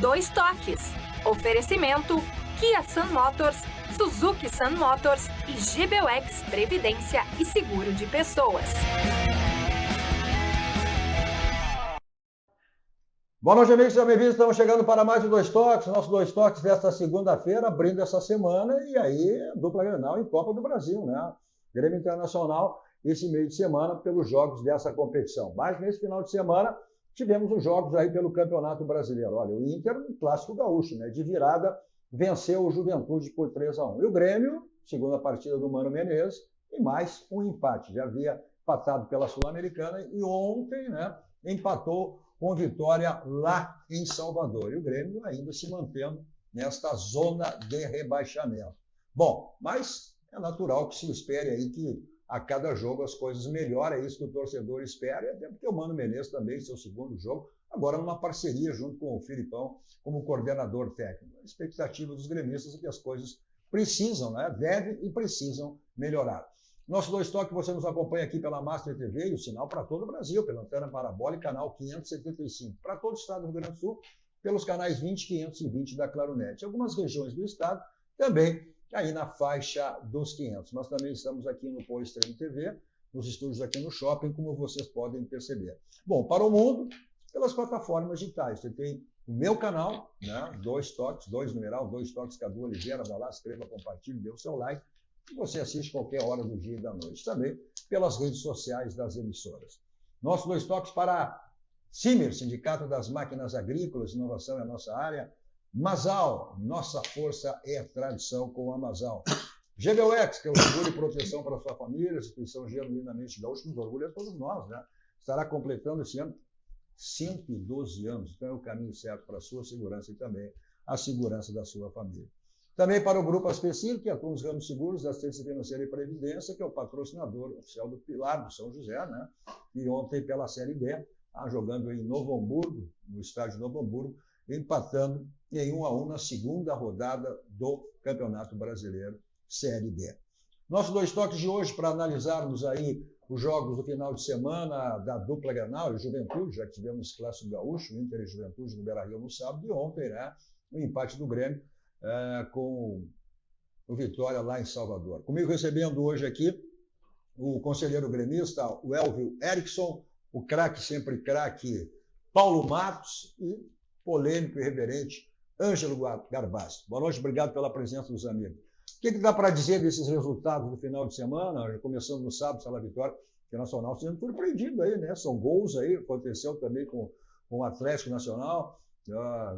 Dois Toques. Oferecimento Kia Sun Motors, Suzuki Sun Motors e GBUX Previdência e Seguro de Pessoas. Boa noite, amigos e bem-vindos. Estamos chegando para mais um Dois Toques, nosso Dois Toques desta segunda-feira, abrindo essa semana, e aí dupla Grenal em Copa do Brasil, né? Grêmio Internacional, esse meio de semana, pelos jogos dessa competição. Mas nesse final de semana, tivemos os jogos aí pelo Campeonato Brasileiro. Olha, o Inter, um clássico gaúcho, né? De virada, venceu o Juventude por 3-1. E o Grêmio, segunda partida do Mano Menezes, e mais um empate. Já havia empatado pela Sul-Americana e ontem, né, empatou com vitória lá em Salvador. E o Grêmio ainda se mantendo nesta zona de rebaixamento. Bom, mas é natural que se espere aí que a cada jogo as coisas melhorem, é isso que o torcedor espera, e até porque o Mano Menezes também, seu segundo jogo, agora numa parceria junto com o Filipão como coordenador técnico. A expectativa dos gremistas é que as coisas precisam, né, devem e precisam melhorar. Nosso Dois Toques, você nos acompanha aqui pela Master TV e o sinal para todo o Brasil, pela antena parabólica, canal 575, para todo o estado do Rio Grande do Sul, pelos canais 20 e 520 da Claronet. Algumas regiões do estado também aí na faixa dos 500. Nós também estamos aqui no Pô Extremo TV, nos estúdios aqui no shopping, como vocês podem perceber. Bom, para o mundo, pelas plataformas digitais. Você tem o meu canal, né? Dois Toques, Dois Toques, Cadu Oliveira, vai lá, escreva, compartilhe, dê o seu like. E você assiste qualquer hora do dia e da noite. Também pelas redes sociais das emissoras. Nosso Dois Toques para CIMER, Sindicato das Máquinas Agrícolas, inovação é a nossa área. Masal, nossa força é tradição com a Masal. GBUX, que é o seguro e proteção para a sua família, instituição genuinamente gaúcha, nos orgulha a todos nós, né? Estará completando esse ano 112 anos, então é o caminho certo para a sua segurança e também a segurança da sua família. Também para o Grupo Aspecil, que atua nos ramos seguros da Assistência Financeira e Previdência, que é o patrocinador oficial do Pilar, do São José, né? E ontem pela Série D, jogando em Novo Hamburgo, no estádio Novo Hamburgo, empatando em 1-1 na segunda rodada do Campeonato Brasileiro Série D. Nosso Dois Toques de hoje para analisarmos aí os jogos do final de semana da dupla Grenal e Juventude, já que tivemos Clássico Gaúcho, Inter e Juventude no Beira-Rio no sábado, e ontem, né, o empate do Grêmio com o Vitória lá em Salvador. Comigo recebendo hoje aqui o conselheiro gremista, o Elvio Erickson, o craque, sempre craque, Paulo Matos e polêmico e reverente Ângelo Garbassi. Boa noite, obrigado pela presença dos amigos. O que dá para dizer desses resultados do final de semana, começando no sábado, Sala Vitória Internacional, sendo surpreendido aí, né? São gols aí, aconteceu também com o Atlético Nacional,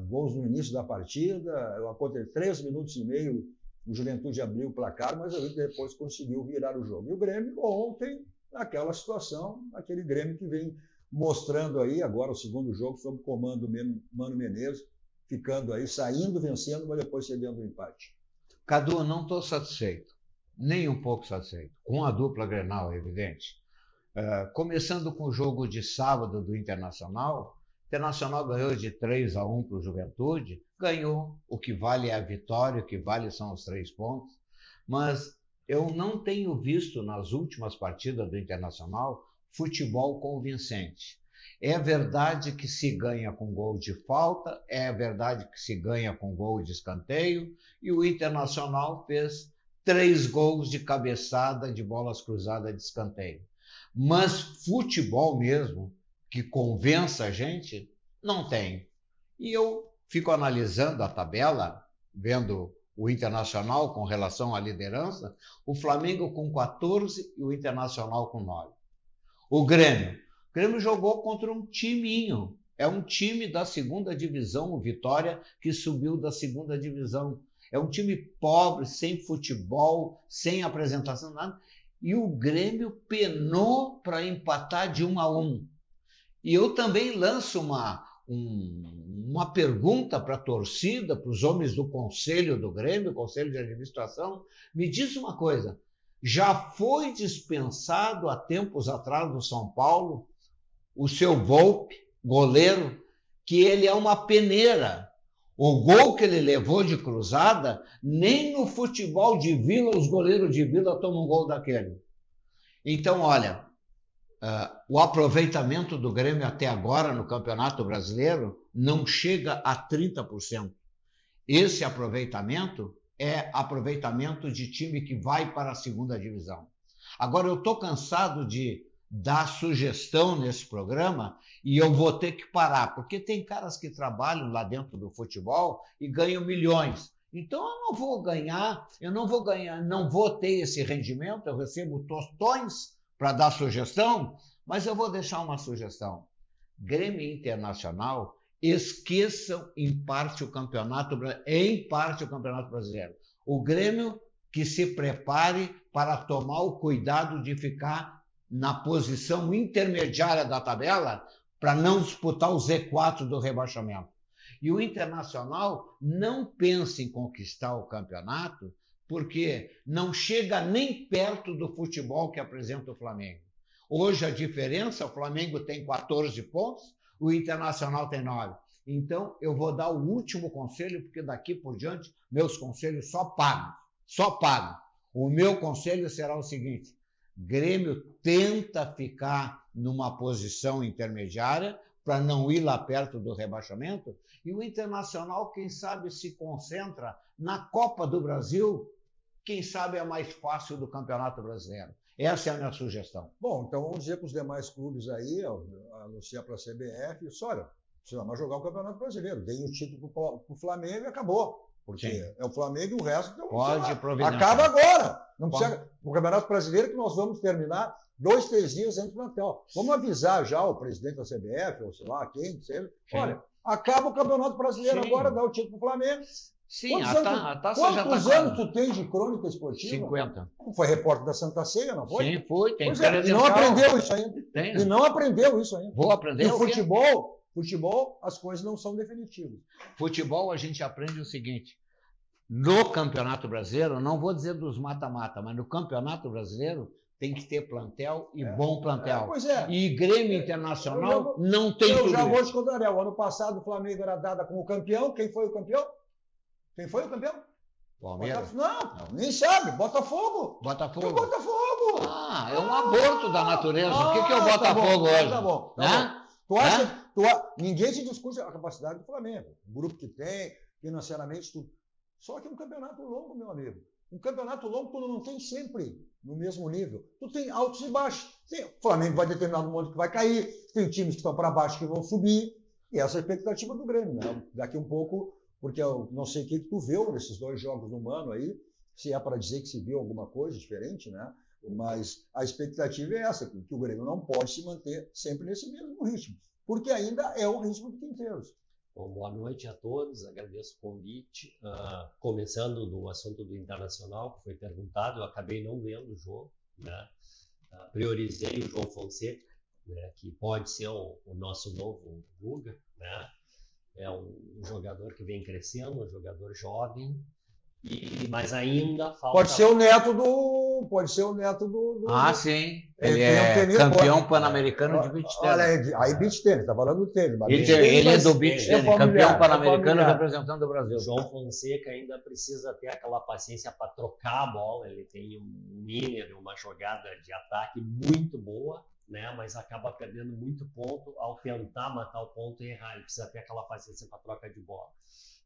gols no início da partida, aconteceu 3 minutos e meio, o Juventude abriu o placar, mas ali depois conseguiu virar o jogo. E o Grêmio ontem, naquela situação, aquele Grêmio que vem mostrando aí agora o segundo jogo sob o comando do Mano Menezes, ficando aí, saindo, vencendo, mas depois cedendo o empate. Cadu, não estou satisfeito, nem um pouco satisfeito, com a dupla Grenal, é evidente. Começando com o jogo de sábado do Internacional, o Internacional ganhou de 3-1 para o Juventude, ganhou, o que vale é a vitória, o que vale são os 3 pontos, mas eu não tenho visto nas últimas partidas do Internacional futebol convincente. É verdade que se ganha com gol de falta, é verdade que se ganha com gol de escanteio, e o Internacional fez 3 gols de cabeçada, de bolas cruzadas de escanteio. Mas futebol mesmo, que convença a gente, não tem. E eu fico analisando a tabela, vendo o Internacional com relação à liderança, o Flamengo com 14 e o Internacional com 9. O Grêmio jogou contra um timinho, é um time da segunda divisão, o Vitória, que subiu da segunda divisão. É um time pobre, sem futebol, sem apresentação, nada. E o Grêmio penou para empatar de 1-1. E eu também lanço uma pergunta para a torcida, para os homens do Conselho do Grêmio, Conselho de Administração. Me diz uma coisa, já foi dispensado há tempos atrás no São Paulo o seu Volpi, goleiro, que ele é uma peneira. O gol que ele levou de cruzada, nem no futebol de vila os goleiros de vila tomam um gol daquele. Então, olha, o aproveitamento do Grêmio até agora no Campeonato Brasileiro não chega a 30%. Esse aproveitamento é aproveitamento de time que vai para a segunda divisão. Agora, eu estou cansado de dar sugestão nesse programa e eu vou ter que parar, porque tem caras que trabalham lá dentro do futebol e ganham milhões. Então, eu não vou ter esse rendimento, eu recebo tostões para dar sugestão, mas eu vou deixar uma sugestão. Grêmio Internacional, esqueçam em parte o Campeonato Brasileiro. O Grêmio que se prepare para tomar o cuidado de ficar na posição intermediária da tabela para não disputar o Z4 do rebaixamento. E o Internacional não pensa em conquistar o campeonato porque não chega nem perto do futebol que apresenta o Flamengo. Hoje a diferença, o Flamengo tem 14 pontos, o Internacional tem 9. Então eu vou dar o último conselho, porque daqui por diante meus conselhos só pagam. O meu conselho será o seguinte: Grêmio tenta ficar numa posição intermediária para não ir lá perto do rebaixamento, e o Internacional, quem sabe, se concentra na Copa do Brasil, quem sabe é mais fácil do Campeonato Brasileiro. Essa é a minha sugestão. Bom, então vamos dizer para os demais clubes aí, anunciar para a CBF, isso, olha, você vai jogar o Campeonato Brasileiro, dei o título para o Flamengo e acabou. Porque Sim. É o Flamengo e o resto não pode providenciar. Acaba agora. Não precisa. O Campeonato Brasileiro que nós vamos terminar 2, 3 dias antes do Natal. Vamos avisar já o presidente da CBF, ou sei lá, quem seja. Olha, acaba o Campeonato Brasileiro agora, dá o título para o Flamengo. Sim, a taça já está. Quantos anos tu tem de crônica esportiva? 50. Foi repórter da Santa Ceia, não foi? Sim, foi. Tem e não aprendeu isso ainda. Tem, né? E não aprendeu isso ainda. Vou aprender. E futebol, as coisas não são definitivas. Futebol, a gente aprende o seguinte: no Campeonato Brasileiro, não vou dizer dos mata-mata, mas no Campeonato Brasileiro tem que ter plantel e bom plantel. Pois é. E Grêmio Internacional não tem tudo. Eu já vou te contar, o ano passado o Flamengo era dada como campeão. Quem foi o campeão? Palmeiras? Não, nem sabe. Botafogo. Botafogo. É o Botafogo. É um aborto da natureza. O que é o Botafogo hoje? Tá bom. Né? Tu acha, ninguém se discute a capacidade do Flamengo. O grupo que tem, financeiramente, tudo. Só que é um campeonato longo, meu amigo. Um campeonato longo tu não tem sempre no mesmo nível. Tu tem altos e baixos. O Flamengo vai determinado momento que vai cair, tem times que estão para baixo que vão subir. E essa é a expectativa do Grêmio, né? Daqui um pouco, porque eu não sei o que tu viu nesses 2 jogos no ano aí, se é para dizer que se viu alguma coisa diferente, né? Mas a expectativa é essa, que o Grêmio não pode se manter sempre nesse mesmo ritmo, porque ainda é o ritmo do Quinteiros. Bom, boa noite a todos, agradeço o convite. Começando do assunto do Internacional, que foi perguntado, eu acabei não vendo o jogo, né? Priorizei o João Fonseca, né, que pode ser o nosso novo Guga, né? É um jogador que vem crescendo, um jogador jovem, mas ainda falta... Pode ser o neto do... sim. Ele é campeão pan-americano de beach tennis. Olha, aí beach tennis, tá falando do tênis. Ele é do beach tennis, campeão pan-americano representando o Brasil. O João Fonseca ainda precisa ter aquela paciência para trocar a bola. Ele tem um miner, uma jogada de ataque muito boa, né? Mas acaba perdendo muito ponto ao tentar matar o ponto e errar. Ele precisa ter aquela paciência para troca de bola.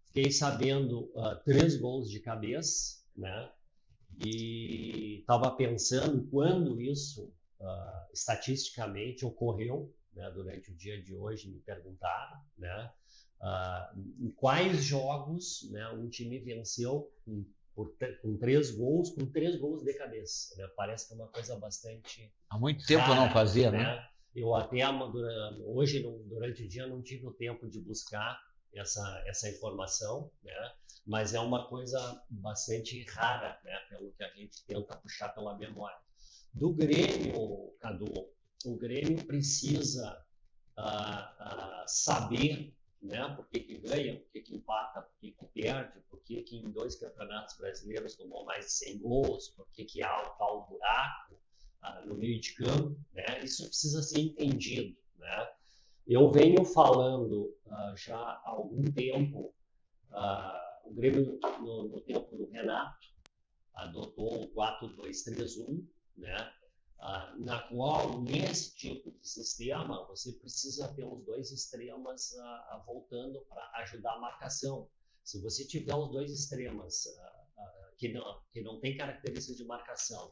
Fiquei sabendo 3 gols de cabeça, né? E estava pensando quando isso estatisticamente ocorreu, né? Durante o dia de hoje me perguntaram, né? Em quais jogos, né, um time venceu com 3 gols, com 3 gols de cabeça, né? Parece que é uma coisa bastante... Há muito tempo rara, não fazia, né? Eu até hoje, durante o dia, não tive o tempo de buscar essa informação, né? Mas é uma coisa bastante rara, né? Pelo que a gente tenta puxar pela memória. Do Grêmio, Cadu, o Grêmio precisa saber, né, por que ganha, por que empata, por que perde, por que em 2 campeonatos brasileiros tomou mais de 100 gols, por que há um tal buraco no meio de campo, né? Isso precisa ser entendido, né? Eu venho falando já há algum tempo, o Grêmio, no tempo do Renato, adotou o 4-2-3-1, né? na qual, nesse tipo de sistema, você precisa ter os dois extremas voltando para ajudar a marcação. Se você tiver os dois extremas que não tem características de marcação,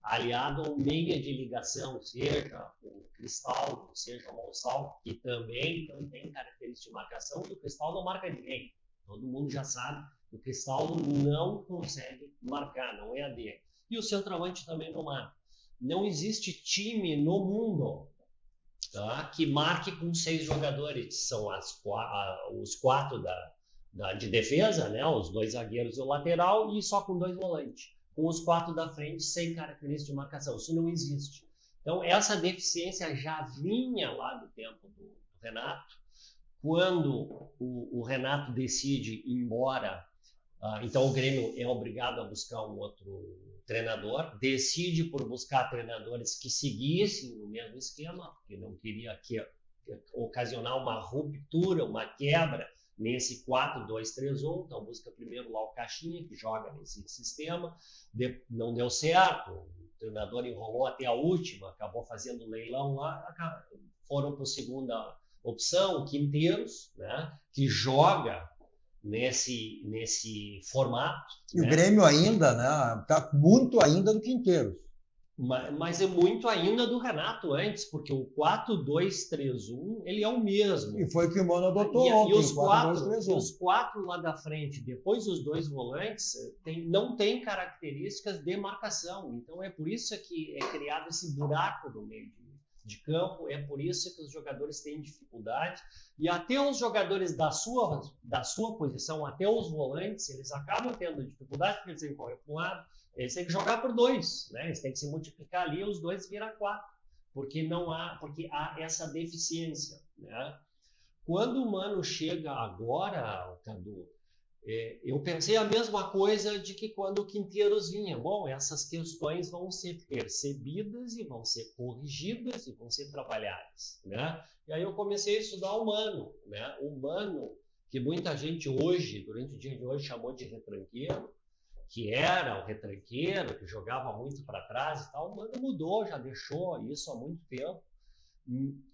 aliado ao meia de ligação, seja o Cristaldo, seja o Monsalvo, que também não tem característica de marcação, e o Cristaldo não marca ninguém. Todo mundo já sabe que o Cristaldo não consegue marcar, não é a dele. E o centroavante também não marca. Não existe time no mundo, tá, que marque com 6 jogadores. São os 4 de defesa, né, os 2 zagueiros e o lateral, e só com 2 volantes. Com os 4 da frente, sem característica de marcação. Isso não existe. Então, essa deficiência já vinha lá do tempo do Renato, quando o Renato decide ir embora. Então, o Grêmio é obrigado a buscar um outro treinador, decide por buscar treinadores que seguissem o mesmo esquema, porque não queria ocasionar uma ruptura, uma quebra nesse 4-2-3-1, então busca primeiro lá o Caixinha, que joga nesse sistema, não deu certo, o treinador enrolou até a última, acabou fazendo leilão lá, foram para a segunda opção, o Quinteiros, né, que joga nesse formato. E né? O Grêmio ainda, né, está muito ainda do Quinteiros. Mas é muito ainda do Renato antes, porque o 4-2-3-1 ele é o mesmo. E foi o que o Mano adotou ontem, e os 4 lá da frente, depois os 2 volantes, não tem características de marcação. Então é por isso que é criado esse buraco no meio de campo, é por isso que os jogadores têm dificuldade. E até os jogadores da sua posição, até os volantes, eles acabam tendo dificuldade, porque eles têm que correr para um lado, eles têm que jogar por 2, né? Eles têm que se multiplicar ali, os 2 viram 4, porque há essa deficiência, né? Quando o Mano chega agora, Cadu, eu pensei a mesma coisa de que quando o Quinteiros vinha. Bom, essas questões vão ser percebidas e vão ser corrigidas e vão ser trabalhadas, né? E aí eu comecei a estudar o Mano, né? O Mano, que muita gente hoje, durante o dia de hoje, chamou de retranqueiro, que era o retranqueiro, que jogava muito para trás e tal, o Mano mudou, já deixou isso há muito tempo.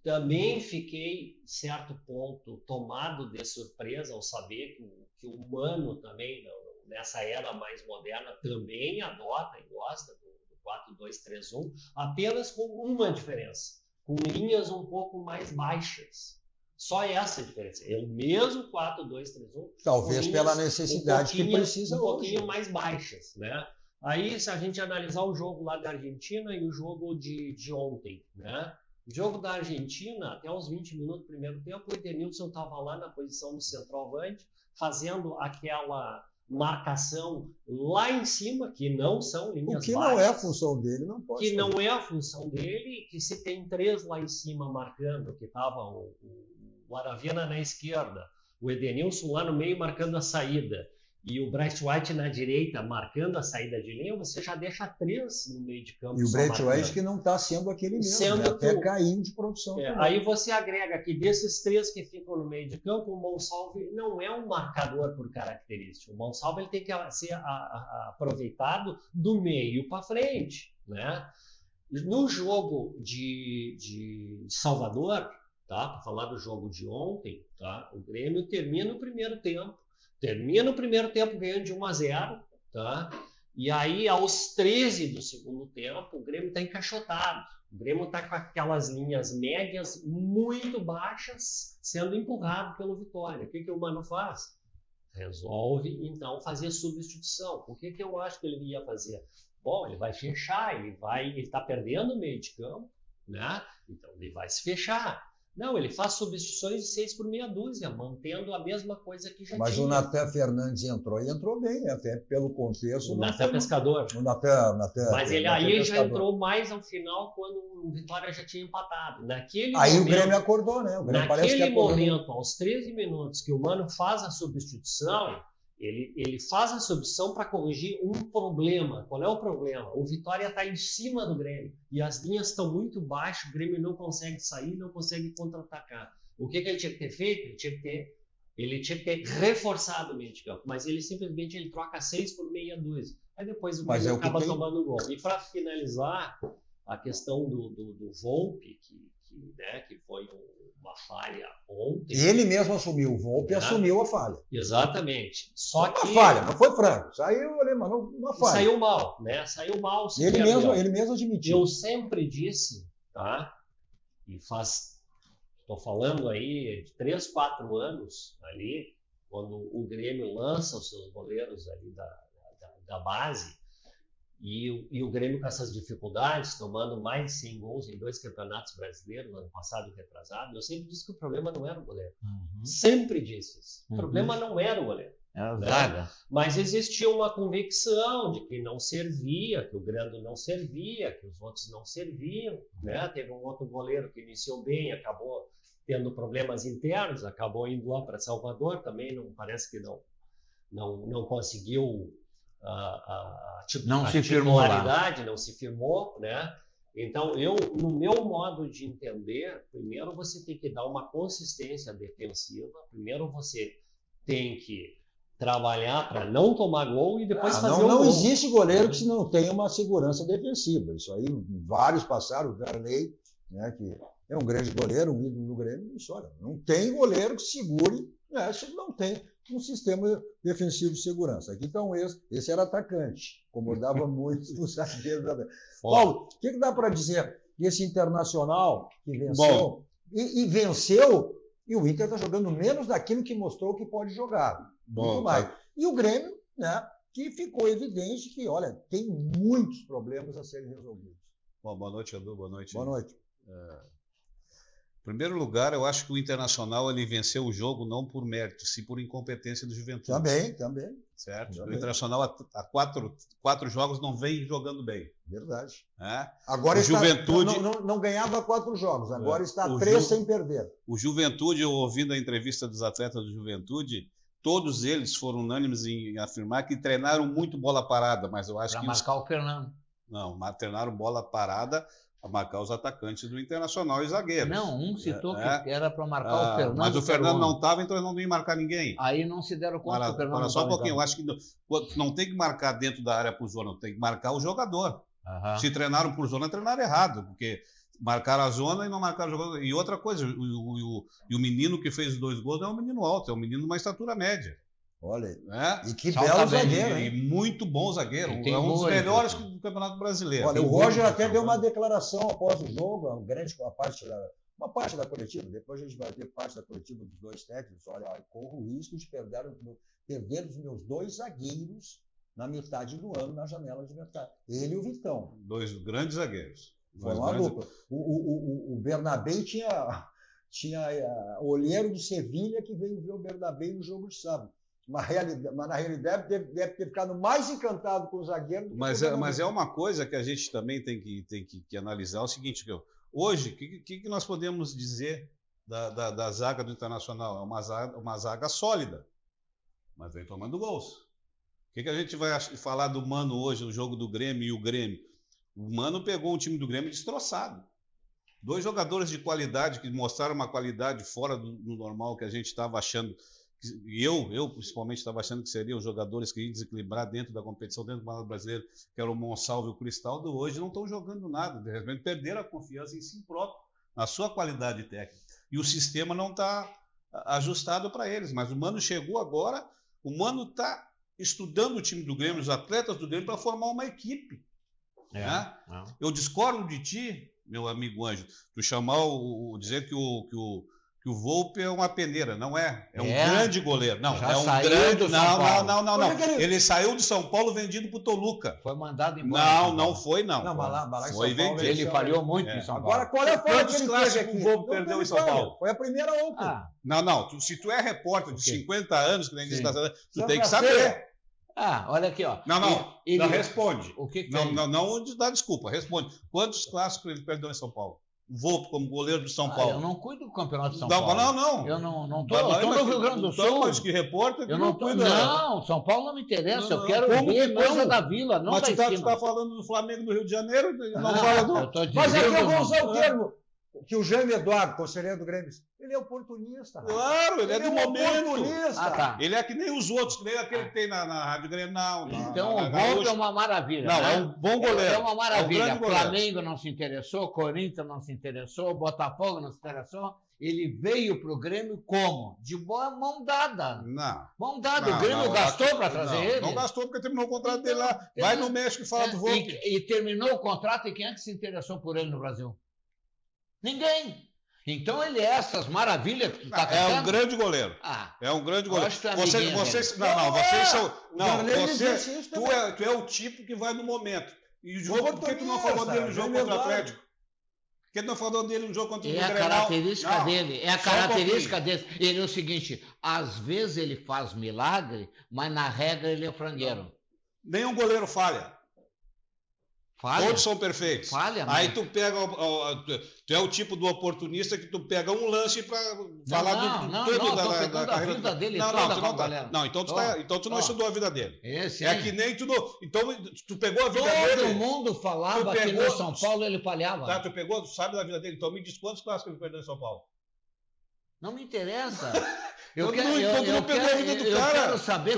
Também fiquei, certo ponto, tomado de surpresa ao saber que o Mano também, nessa era mais moderna, também adota e gosta do 4-2-3-1, apenas com uma diferença, com linhas um pouco mais baixas. Só essa diferença. É o mesmo 4-2-3-1. Talvez pela necessidade que precisa um pouquinho mais baixas, né? Aí, se a gente analisar o jogo lá da Argentina e o jogo de ontem, né? O jogo da Argentina, até os 20 minutos do primeiro tempo, o Edenilson estava lá na posição do centroavante, fazendo aquela marcação lá em cima, que não são linhas baixas. O que não é a função dele, não pode que fazer. Não é a função dele, que se tem 3 lá em cima marcando, que estava o Aravena na esquerda, o Edenilson lá no meio marcando a saída, e o Bright White na direita marcando a saída de linha, você já deixa 3 no meio de campo. E o Bright White que não está sendo aquele mesmo, né? Até caindo de produção. Aí você agrega que desses 3 que ficam no meio de campo, o Monsalve não é um marcador por característica. O Monsalve ele tem que ser aproveitado do meio para frente, né? No jogo de Salvador, tá? Para falar do jogo de ontem, tá? O Grêmio termina o primeiro tempo ganhando de 1-0, tá? E aí, aos 13 do segundo tempo, o Grêmio está encaixotado. O Grêmio está com aquelas linhas médias muito baixas, sendo empurrado pelo Vitória. O que o Mano faz? Resolve, então, fazer substituição. O que eu acho que ele ia fazer? Bom, ele vai fechar, ele está perdendo o meio de campo, né? Então, ele vai se fechar. Não, ele faz substituições de 6 por meia dúzia, mantendo a mesma coisa que já Mas tinha. Mas o Natan Fernandes entrou e entrou bem, até pelo contexto. O Natan Pescador. Mas ele aí já entrou mais ao final, quando o Vitória já tinha empatado. Aí o Grêmio acordou, né? O Grêmio naquele momento, aos 13 minutos, que o Mano faz a substituição, ele faz a substituição para corrigir um problema. Qual é o problema? O Vitória está em cima do Grêmio e as linhas estão muito baixas, o Grêmio não consegue sair, não consegue contra-atacar. O que ele tinha que ter feito? Ele tinha que ter reforçado o meio de campo, mas ele simplesmente troca 6 por meia dúzia. Aí depois o Grêmio acaba tomando o gol. E para finalizar, a questão do Volpi, que foi uma falha ontem. Ele mesmo assumiu, o Volpi assumiu a falha. Exatamente. Só que uma falha, não foi franco. Saiu ali, mas uma falha. Saiu mal, né? Saiu mal. Ele mesmo admitiu. Eu sempre disse, tá? E estou falando aí de 3, 4 anos ali, quando o Grêmio lança os seus goleiros ali da base, e o Grêmio com essas dificuldades, tomando mais de 100 gols em 2 campeonatos brasileiros, no ano passado e retrasado, eu sempre disse que o problema não era o goleiro. Sempre disse isso. O problema não era o goleiro. Era a né? zaga. Mas existia uma convicção de que não servia, que o Grando não servia, que os outros não serviam. Né? Teve um outro goleiro que iniciou bem, acabou tendo problemas internos, acabou indo lá para Salvador, também não parece que não conseguiu a titularidade, não se firmou, né? Então, no meu modo de entender, primeiro você tem que dar uma consistência defensiva, primeiro você tem que trabalhar para não tomar gol e depois fazer o gol. Não existe goleiro que não tenha uma segurança defensiva. Isso aí, vários passaram, o Darley, né, que é um grande goleiro, um ídolo do Grêmio, isso, olha, não tem goleiro que segure, né, se não tem um sistema defensivo de segurança. Aqui então esse era atacante, incomodava muito os zagueiros. Paulo, o que dá para dizer desse Internacional que venceu? E venceu, e o Inter está jogando menos daquilo que mostrou que pode jogar. Muito mais. E o Grêmio, né, que ficou evidente que, olha, tem muitos problemas a serem resolvidos. Bom, boa noite, Edu. Boa noite. Boa noite. Em primeiro lugar, eu acho que o Internacional ele venceu o jogo não por mérito, sim por incompetência do Juventude. Também. Certo? O Internacional há quatro jogos não vem jogando bem. Verdade. É? Agora o Juventude não ganhava 4 jogos, agora está 3 sem perder. O Juventude, eu ouvindo a entrevista dos atletas do Juventude, todos eles foram unânimes em afirmar que treinaram muito bola parada, mas eu acho que... Para marcar o Fernando. Não, treinaram bola parada para marcar os atacantes do Internacional e zagueiros. Não, citou que era para marcar o Fernando. Mas o Fernando não estava, então eles não iam marcar ninguém. Aí não se deram conta que o Fernando não só um pouquinho, eu acho que não tem que marcar dentro da área por zona, tem que marcar o jogador. Se treinaram por zona, treinaram errado, porque marcaram a zona e não marcaram o jogador. E outra coisa, o menino que fez os 2 gols não é um menino alto, é um menino de uma estatura média. Olha, e que belo zagueiro, hein? E muito bom zagueiro, é um dos melhores do Campeonato Brasileiro. Olha, o Roger até deu uma declaração após o jogo, uma parte da coletiva, depois a gente vai ter parte da coletiva dos 2 técnicos. Olha, corro o risco de perder os meus 2 zagueiros na metade do ano na janela de mercado. Ele e o Vitão. 2 grandes zagueiros. Foi uma dupla. O Bernabé tinha olheiro do Sevilha que veio ver o Bernabé no jogo de sábado. Mas na realidade deve ter ficado mais encantado com o zagueiro do que mas é uma coisa que a gente também tem que analisar, o seguinte, hoje, o que nós podemos dizer da zaga do Internacional? É uma zaga sólida, mas vem tomando gols. O que a gente vai falar do Mano hoje, no jogo do Grêmio e o Grêmio? O Mano pegou um time do Grêmio destroçado. 2 jogadores de qualidade que mostraram uma qualidade fora do normal que a gente estava achando. E eu principalmente estava achando que seriam os jogadores que iam desequilibrar dentro da competição, dentro do Campeonato Brasileiro, que era o Monsalvo e o Cristaldo, hoje não estão jogando nada, de repente perderam a confiança em si próprio, na sua qualidade técnica. E o sistema não está ajustado para eles, mas o Mano chegou agora, o Mano está estudando o time do Grêmio, os atletas do Grêmio, para formar uma equipe. Eu discordo de ti, meu amigo Ângelo, tu dizer que o Volpi é uma peneira, não é? É um grande goleiro. Não, já é um grande. Não. Ele saiu de São Paulo vendido para o Toluca. Foi mandado embora. Não foi, não. Foi vendido. Ele falhou muito em São Paulo. Agora, qual é quantos clássicos o Volpi perdeu em São Paulo? Foi a primeira outra. Não. Se tu é repórter de 50 anos, que nem disse, tu tem que saber. Olha aqui, ó. Não responde. O que não dá desculpa, responde. Quantos clássicos ele perdeu em São Paulo? Volpe como goleiro do São Paulo. Eu não cuido do Campeonato de São Paulo. Não. Eu não estou no Rio Grande do Sul. Mas que repórter eu não cuido. Não, São Paulo não me interessa. Eu quero ver coisa da Vila, não da esquina. Mas tu está falando do Flamengo do Rio de Janeiro, não fala do... Mas aqui eu vou usar o termo que o Jaime Eduardo, conselheiro do Grêmio, Ele é oportunista. Claro, ele é do momento. Oportunista. Ah, tá. Ele é que nem os outros, que nem aquele que tem na Rádio Grenal. Então na o Volpe Gaúcha. é uma maravilha. Não, né? é um bom goleiro. É uma maravilha. É um grande goleiro. Flamengo não se interessou, Corinthians não se interessou, Botafogo não se interessou. Ele veio para o Grêmio como? De boa mão dada. Não. Mão dada. Não, o Grêmio não, gastou para trazer não, ele? Não gastou porque terminou o contrato dele Então, lá. Vai no México e fala do Volpe. E terminou o contrato e quem é que se interessou por ele no Brasil? Ninguém. Então ele é essas maravilhas que tu tá É um cantando? grande goleiro. Ah, É um grande Eu goleiro. acho que tu é Vocês, amiguinho vocês, dele. não, vocês são. Não, Darlene você, disse isso tu também. é o tipo que vai no momento. E o jogo, por que tu não falou dele no jogo Ele é contra o válido. Atlético? Por que tu não falou dele no jogo contra o é a Grenal? característica Não, dele. É a só um característica dele. Ele é o seguinte, às vezes ele faz milagre, mas na regra ele é frangueiro. Nenhum goleiro falha. Falha. Todos são perfeitos. Falha, Aí mas... tu pega. Tu é o tipo do oportunista que tu pega um lance para falar não, tudo tô da pegando a carreira. vida dele não, toda tu com não a tá. galera. Não, então tu não Ó. estudou a vida dele. Esse É aí. que nem tu. Então tu pegou a vida Todo dele. mundo falava Tu que pegou- no São Paulo ele falhava. Tá, tu pegou, tu sabe da vida dele. Então me diz quantos clássicos ele perdeu em São Paulo. Não me interessa. Todo mundo pegou a vida do eu cara. quero saber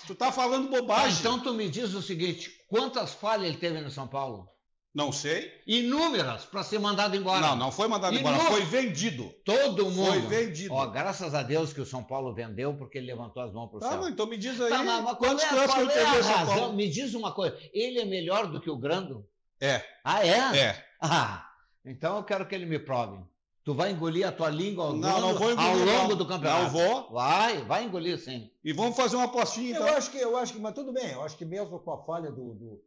Tu tá falando Tá, bobagem. então tu me diz o seguinte, quantas falhas ele teve no São Paulo? Não sei. Inúmeras, para ser mandado embora. Não foi mandado embora, foi vendido. Todo mundo. Foi vendido. Ó, graças a Deus que o São Paulo vendeu, porque ele levantou as mãos para o Tá, céu. então me diz aí Tá, mas qual quantos é, clássicos qual ele é perdeu a em São razão? Paulo. Me diz uma coisa, ele é melhor do que o Grando? É, Ah, é? é. Ah, então eu quero que ele me prove. Tu vai engolir a tua língua ao, Não vou engolir, ao longo não. do campeonato? Não vou. Vai engolir sim. E vamos fazer uma apostinha então. Eu acho que, mas tudo bem, eu acho que mesmo com a falha do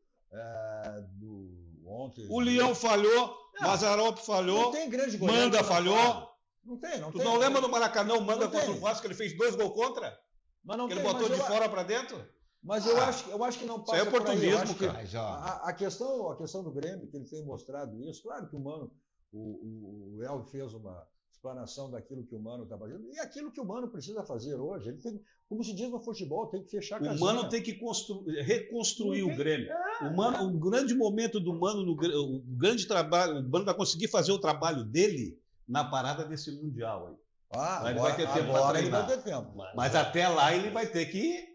ontem. O Leão falhou, Não. Mazzaropi Não falhou, tem grande goleiro. Manga que não falhou. falha. Não tem. Tu não lembra do Maracanã, o Manga Não contra tem. o Vasco, que ele fez 2 gols contra? Mas não Que tem, ele botou mas de eu- fora pra dentro? Mas Ah, eu acho que não isso passa aí é por aí. Eu oportunismo, acho que cara. Mas, ó, a questão do Grêmio, que ele tem mostrado isso, claro que o Mano, o Elvio fez uma explanação daquilo que o Mano está fazendo, e aquilo que o Mano precisa fazer hoje. Ele tem, como se diz no futebol, tem que fechar a O casinha. Mano tem que reconstruir Não o tem- Grêmio. O grande momento do Mano, o grande trabalho, o Mano vai conseguir fazer o trabalho dele na parada desse Mundial aí. Ah, Ele vai ter tempo pra agora ele vai treinar. ter tempo. Mas até lá ele vai ter que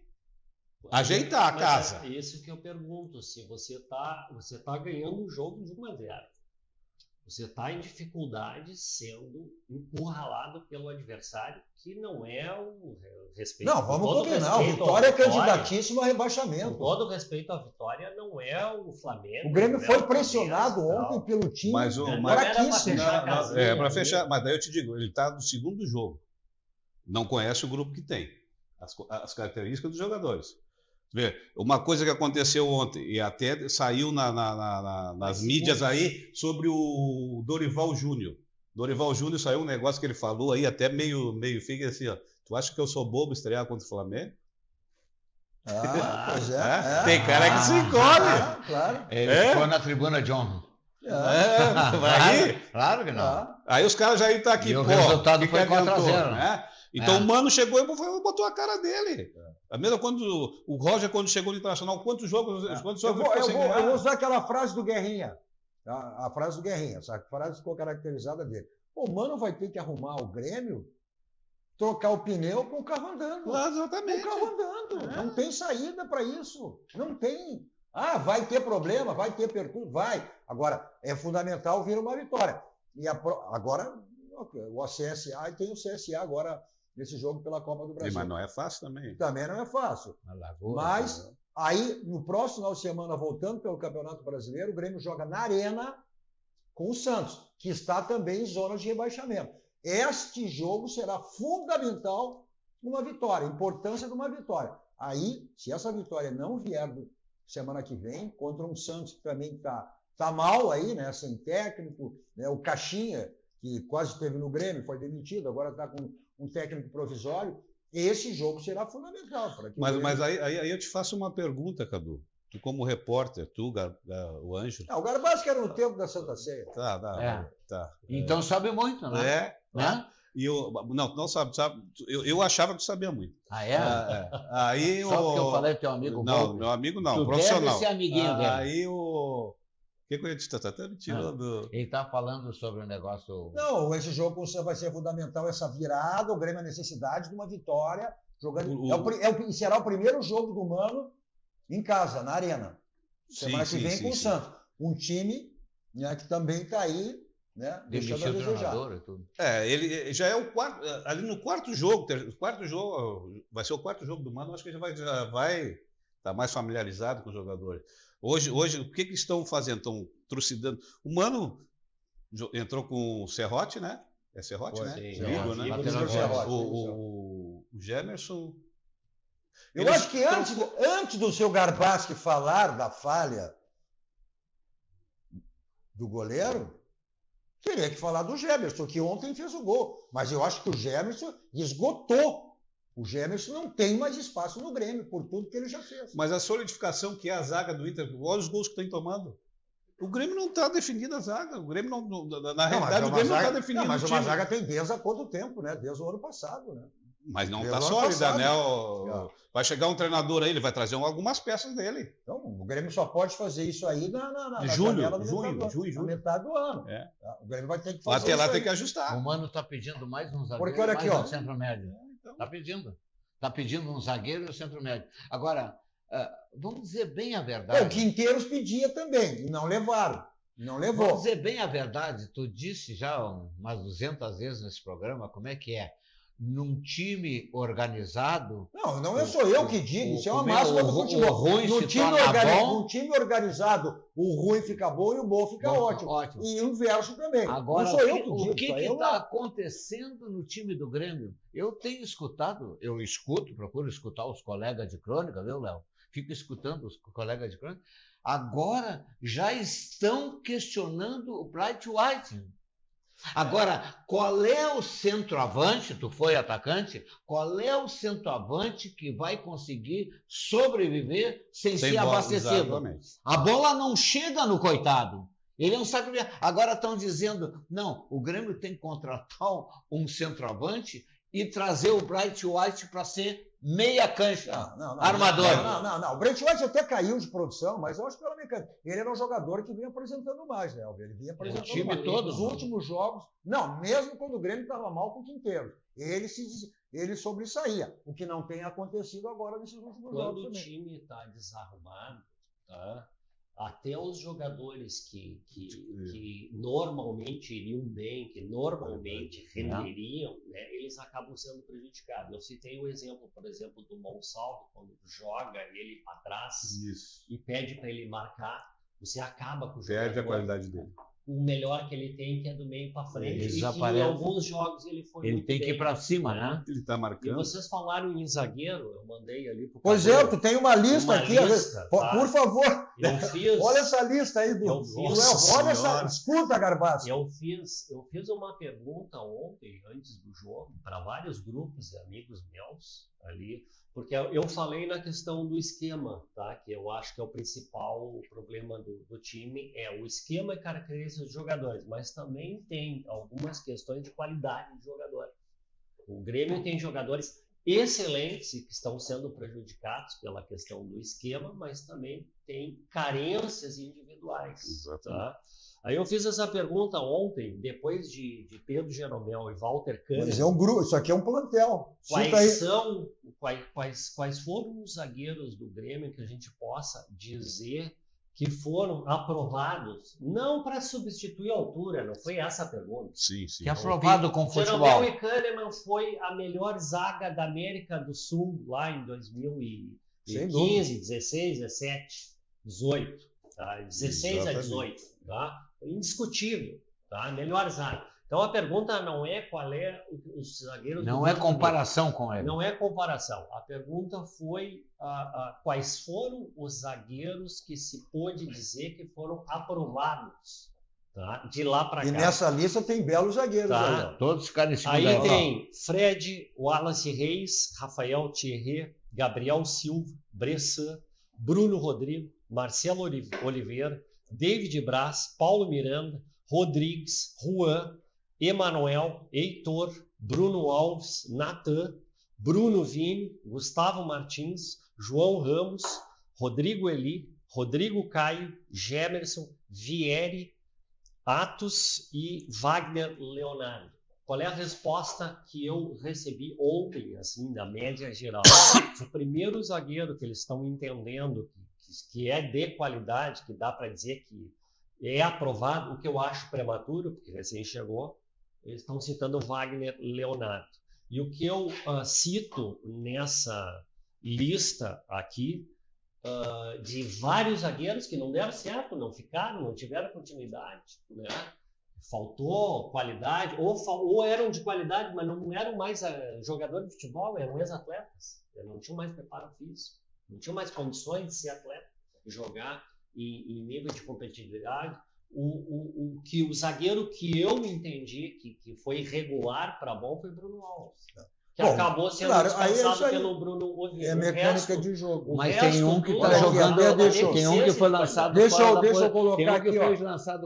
ajeitar a Mas casa. É isso que eu pergunto, se você tá ganhando um jogo de 1-0. Você está em dificuldade sendo encurralado pelo adversário, que não é o respeito. Não, vamos com todo combinar. O respeito à Vitória é Vitória, candidatíssimo a Com rebaixamento. todo respeito à Vitória, não é o Flamengo. O Grêmio não é foi o pressionado Palmeiras, ontem não. pelo time. Mas o- Não mas- era pra fraquíssimo. fechar a casinha, É, para né? fechar. Mas daí eu te digo, ele está no segundo jogo. Não conhece o grupo que tem. As características dos jogadores. Vê, uma coisa que aconteceu ontem, e até saiu nas mídias aí, sobre o Dorival Júnior. Dorival Júnior saiu um negócio que ele falou aí, até meio feio, assim, ó. Tu acha que eu sou bobo estrear contra o Flamengo? Ah, pois é. É? é. Tem cara que se encolhe. Claro. Ele É? ficou na tribuna de honra. Aí, Claro que não. Ah, aí os caras já estão aqui, E o pô, resultado que foi adiantou, 4-0, né? Então É. o Mano chegou e botou a cara dele. A mesma quando o Roger, quando chegou no Internacional, quantos jogos eu ficou sem vou ganhar? usar aquela frase do Guerrinha. A frase do Guerrinha. Essa frase ficou caracterizada dele. O Mano vai ter que arrumar o Grêmio, trocar o pneu com o carro andando. Com Exatamente. o carro andando. Não tem saída para isso. Não tem. Ah, vai ter problema, vai ter percurso, vai. Agora, é fundamental vir uma vitória. E agora, o CSA, e tem o CSA agora nesse jogo pela Copa do Brasil. Mas não é fácil também. Também não é fácil. Alagoas, Mas, aí, no próximo final de semana, voltando pelo Campeonato Brasileiro, o Grêmio joga na Arena com o Santos, que está também em zona de rebaixamento. Este jogo será fundamental numa vitória, a importância de uma vitória. Aí, se essa vitória não vier semana que vem, contra um Santos que também está mal aí, né, sem técnico, né, o Caixinha, que quase esteve no Grêmio, foi demitido, agora está com um técnico provisório, esse jogo será fundamental. Para que Mas aí eu te faço uma pergunta, Cadu. Tu como repórter, o Ângelo. o Garbasco era no tempo da Santa Ceia. Tá. Então sabe muito, né? É. Né? E não sabe. Eu achava que tu sabia muito. Ah, é? Aí Só porque eu falei teu amigo Não, Volpe. meu amigo não, Tu profissional. deve ser amiguinho dele. Aí que Corinthians está até me tirando? Ele está falando sobre o negócio. Não, esse jogo vai ser fundamental, essa virada, o Grêmio a necessidade de uma vitória, jogando. Será o primeiro jogo do Mano em casa, na Arena. Semana que vem com o Santos. Um time, né, que também está aí, né, deixando a desejar. E tudo. Ele já é o quarto, ali no quarto jogo, vai ser o quarto jogo do Mano, acho que já vai estar mais familiarizado com os jogadores. Hoje o que estão fazendo? Estão trucidando. O Mano entrou com o Serrote, né? É Serrote, né? Sim, Igor, né? O Gemerson. Eu acho que antes do seu Garbaschi falar da falha do goleiro, teria que falar do Gemerson, que ontem fez o gol. Mas eu acho que o Gemerson esgotou. O Gemerson não tem mais espaço no Grêmio, por tudo que ele já fez. Mas a solidificação que é a zaga do Inter, olha os gols que tem tomando. O Grêmio não está definindo a zaga. O Grêmio na realidade, o Grêmio não está definindo o time. Mas uma zaga tem desde há quanto tempo, né? Desde o ano passado, né? Mas não está sólida, né? Vai chegar um treinador aí, ele vai trazer algumas peças dele. Então, o Grêmio só pode fazer isso aí na junho, metade do ano. É. O Grêmio vai ter que fazer até lá isso tem aí. que ajustar. O Mano está pedindo mais um zagueiro, porque olha aqui, mais um centro médio. Está pedindo. Está pedindo um zagueiro e um centro médio. Agora, vamos dizer bem a verdade. O Quinteiros pedia também, e não levaram. Não levou. Vamos dizer bem a verdade. Tu disse já umas 200 vezes nesse programa como é que é. Num time organizado... Não é só eu que digo, isso é uma máxima do futebol. No time organizado, o ruim fica bom e o bom fica ótimo. E o inverso também. Agora, não sou eu que digo. O que está acontecendo no time do Grêmio? Eu tenho escutado, procuro escutar os colegas de crônica, viu, Léo? Fico escutando os colegas de crônica. Agora já estão questionando o Bright White. Agora, qual é o centroavante, tu foi atacante, qual é o centroavante que vai conseguir sobreviver sem ser abastecido? Exatamente. A bola não chega no coitado. Ele não sabe. Agora estão dizendo, não, o Grêmio tem que contratar um centroavante e trazer o Bright White para ser meia cancha, armador. Não. O Bright White até caiu de produção, mas eu acho que pela mecânica. Ele era um jogador que vinha apresentando mais, né? Ele vinha apresentando o time mais. todo. Nos últimos jogos, mesmo quando o Grêmio estava mal com o Quinteiro. Ele sobressaía, o que não tem acontecido agora nesses últimos jogos. Quando o time está desarrumado, tá? Até os jogadores que normalmente iriam bem, que normalmente renderiam, né, eles acabam sendo prejudicados. Eu citei o exemplo, por exemplo, do Monsalvo, quando joga ele para trás e pede para ele marcar, você acaba com o jogador. Perde a qualidade dele. O melhor que ele tem, que é do meio para frente. E em alguns jogos ele foi Ele tem que ir para cima, né? Ele está marcando. E vocês falaram em zagueiro, eu mandei ali para o Pois Cadu, tu tem uma lista aqui. Por favor, olha essa lista aí do Léo. Escuta, Garbaschi. Eu fiz uma pergunta ontem, antes do jogo, para vários grupos de amigos meus ali, porque eu falei na questão do esquema, tá? Que eu acho que é o principal problema do time, é o esquema e características dos jogadores, mas também tem algumas questões de qualidade de jogador. O Grêmio tem jogadores excelentes e que estão sendo prejudicados pela questão do esquema, mas também tem carências individuais. Tá? Aí eu fiz essa pergunta ontem, depois de Pedro Jeromel e Walter Kahneman. Mas é um grupo, isso aqui é um plantel. Quais foram os zagueiros do Grêmio que a gente possa dizer que foram aprovados, não para substituir a altura, não foi essa a pergunta. Sim. Que é aprovado com futebol. Jeromel e Kahneman foi a melhor zaga da América do Sul lá em 2015, 16, 17, 18. Tá? 16 a 18. Tá? Indiscutível. Tá? Melhor zaga. Então a pergunta não é qual é os zagueiros... Não é comparação com ele. Não é comparação. A pergunta foi quais foram os zagueiros que se pôde dizer que foram aprovados, tá? De lá para cá. E nessa lista tem belos zagueiros. Tá? Todos ficaram em cima Aí dela. tem Fred, Wallace Reis, Rafael Thierry, Gabriel Silva, Bressan, Bruno Rodrigo, Marcelo Oliveira, David Braz, Paulo Miranda, Rodrigues, Juan, Emanuel, Heitor, Bruno Alves, Natan, Bruno Vini, Gustavo Martins, João Ramos, Rodrigo Eli, Rodrigo Caio, Gemerson, Vieri, Atos e Wagner Leonardo. Qual é a resposta que eu recebi ontem, assim, da média geral? O primeiro zagueiro que eles estão entendendo que é de qualidade, que dá para dizer que é aprovado, o que eu acho prematuro, porque recém chegou, eles estão citando o Wagner Leonardo. E o que eu cito nessa lista aqui, de vários zagueiros que não deram certo, não ficaram, não tiveram continuidade, né? Faltou qualidade, ou eram de qualidade, mas não eram mais jogadores de futebol, eram ex-atletas, não tinham mais preparo físico, não tinham mais condições de ser atleta, de jogar em nível de competitividade. O zagueiro que eu entendi que foi irregular para bom foi Bruno Alves, que acabou sendo dispensado pelo Bruno Oviedo. É mecânica de jogo. Mas tem um que está jogando, tem um que foi lançado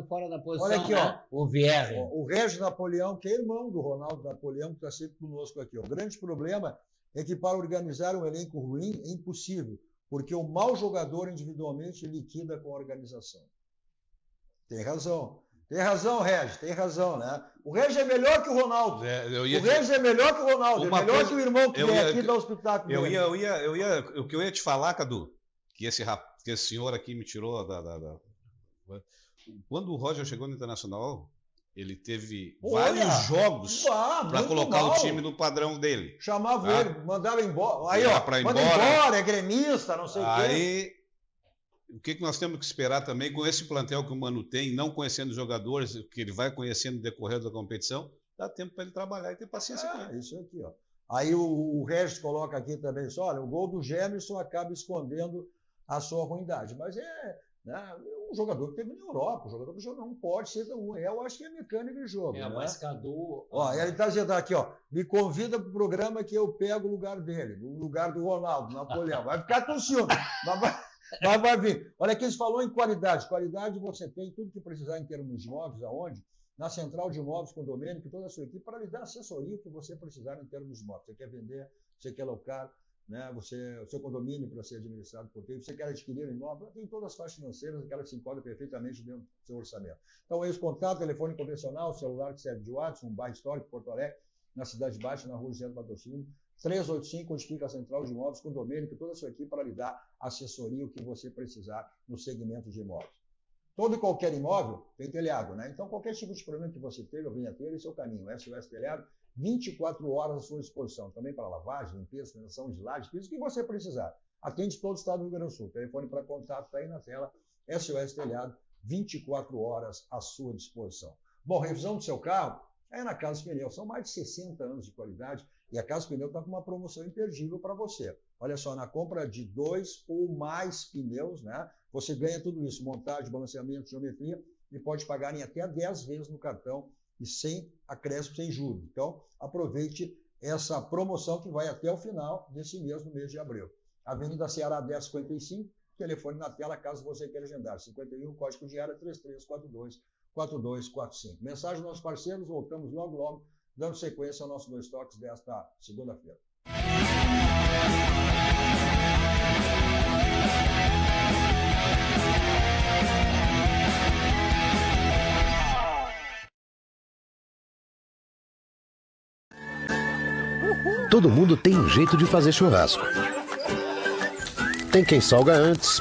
fora da posição. Olha aqui, ó, o Vieri. O Regis Napoleão, que é irmão do Ronaldo Napoleão, que está sempre conosco aqui. O grande problema é que para organizar um elenco ruim é impossível, porque o mau jogador individualmente liquida com a organização. Tem razão. Tem razão, Regis, tem razão, né? O Regis é melhor que o Ronaldo. O Regis é melhor que o Ronaldo, é melhor que o irmão que vem aqui dar o espetáculo. O que eu ia te falar, Cadu, que esse senhor aqui me tirou Quando o Roger chegou no Internacional, ele teve vários jogos para colocar o time no padrão dele. Chamava ele, mandava embora. Aí, ó, manda embora, é gremista, não sei o quê. Aí, o que nós temos que esperar também com esse plantel que o Mano tem, não conhecendo os jogadores, que ele vai conhecendo no decorrer da competição, dá tempo para ele trabalhar e ter paciência com ele. Isso aqui, ó. Aí o Regis coloca aqui também, só, olha, o gol do Gemerson acaba escondendo a sua ruindade. Mas né, um jogador que teve na Europa, um jogador que não pode ser tão ruim. Eu acho que é mecânica de jogo. Né? Mas Cadu... Ele está dizendo aqui, ó, me convida para o programa que eu pego o lugar dele, o lugar do Ronaldo, Napoleão. Vai ficar com ciúme. Mas vai vir. Olha aqui, eles falou em qualidade. Qualidade você tem tudo que precisar em termos de imóveis, aonde? Na Central de Imóveis com Domênico, toda a sua equipe, para lhe dar assessoria que você precisar em termos de imóveis. Você quer vender, você quer locar, né? O seu condomínio para ser administrado por quem, você quer adquirir um imóvel, tem todas as faixas financeiras, aquelas que se enquadram perfeitamente dentro do seu orçamento. Então, esse contato, telefone convencional, celular que serve de WhatsApp, um bairro histórico, Porto Alegre, na Cidade Baixa, na Rua José do Patrocínio, 385, onde fica a Central de Imóveis com Domênico, toda a sua equipe para lhe dar assessoria, o que você precisar no segmento de imóveis. Todo e qualquer imóvel tem telhado, né? Então, qualquer tipo de problema que você teve ou venha a ter, esse é o caminho. SOS Telhado, 24 horas à sua disposição. Também para lavagem, limpeza, manutenção de lajes, tudo o que você precisar. Atende todo o estado do Rio Grande do Sul. O telefone para contato está aí na tela. SOS Telhado, 24 horas à sua disposição. Bom, revisão do seu carro é na Casa Pneus. São mais de 60 anos de qualidade e a Casa Pneus está com uma promoção imperdível para você. Olha só, na compra de 2 ou mais pneus, né? Você ganha tudo isso, montagem, balanceamento, geometria, e pode pagar em até 10 vezes no cartão e sem acréscimo, sem juros. Então, aproveite essa promoção que vai até o final desse mês, no mês de abril. Avenida Ceará 1055, telefone na tela, caso você queira agendar. 51, código de área 3342-4245. Mensagem dos nossos parceiros, voltamos logo, dando sequência ao nosso Dois Toques desta segunda-feira. Todo mundo tem um jeito de fazer churrasco. Tem quem salga antes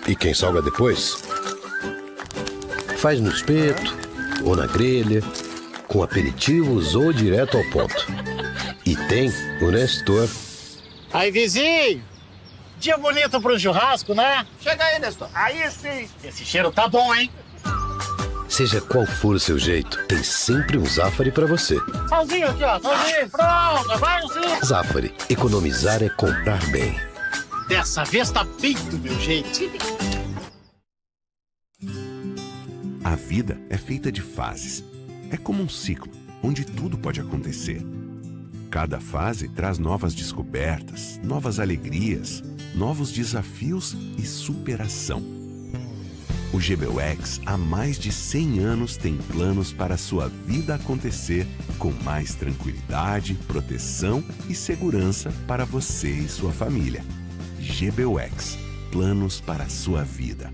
e quem salga depois. Faz no espeto ou na grelha, com aperitivos ou direto ao ponto. E tem o Nestor. Aí, vizinho! Dia bonito pro churrasco, né? Chega aí, Nestor. Aí sim! Esse cheiro tá bom, hein? Seja qual for o seu jeito, tem sempre um Zafari pra você. Salzinho aqui, ó. Salzinho, pronto. Vai sim. Zafari. Economizar é comprar bem. Dessa vez tá bem do meu jeito. A vida é feita de fases. É como um ciclo, onde tudo pode acontecer. Cada fase traz novas descobertas, novas alegrias, novos desafios e superação. O GBUX há mais de 100 anos tem planos para a sua vida acontecer com mais tranquilidade, proteção e segurança para você e sua família. GBUX, planos para a sua vida.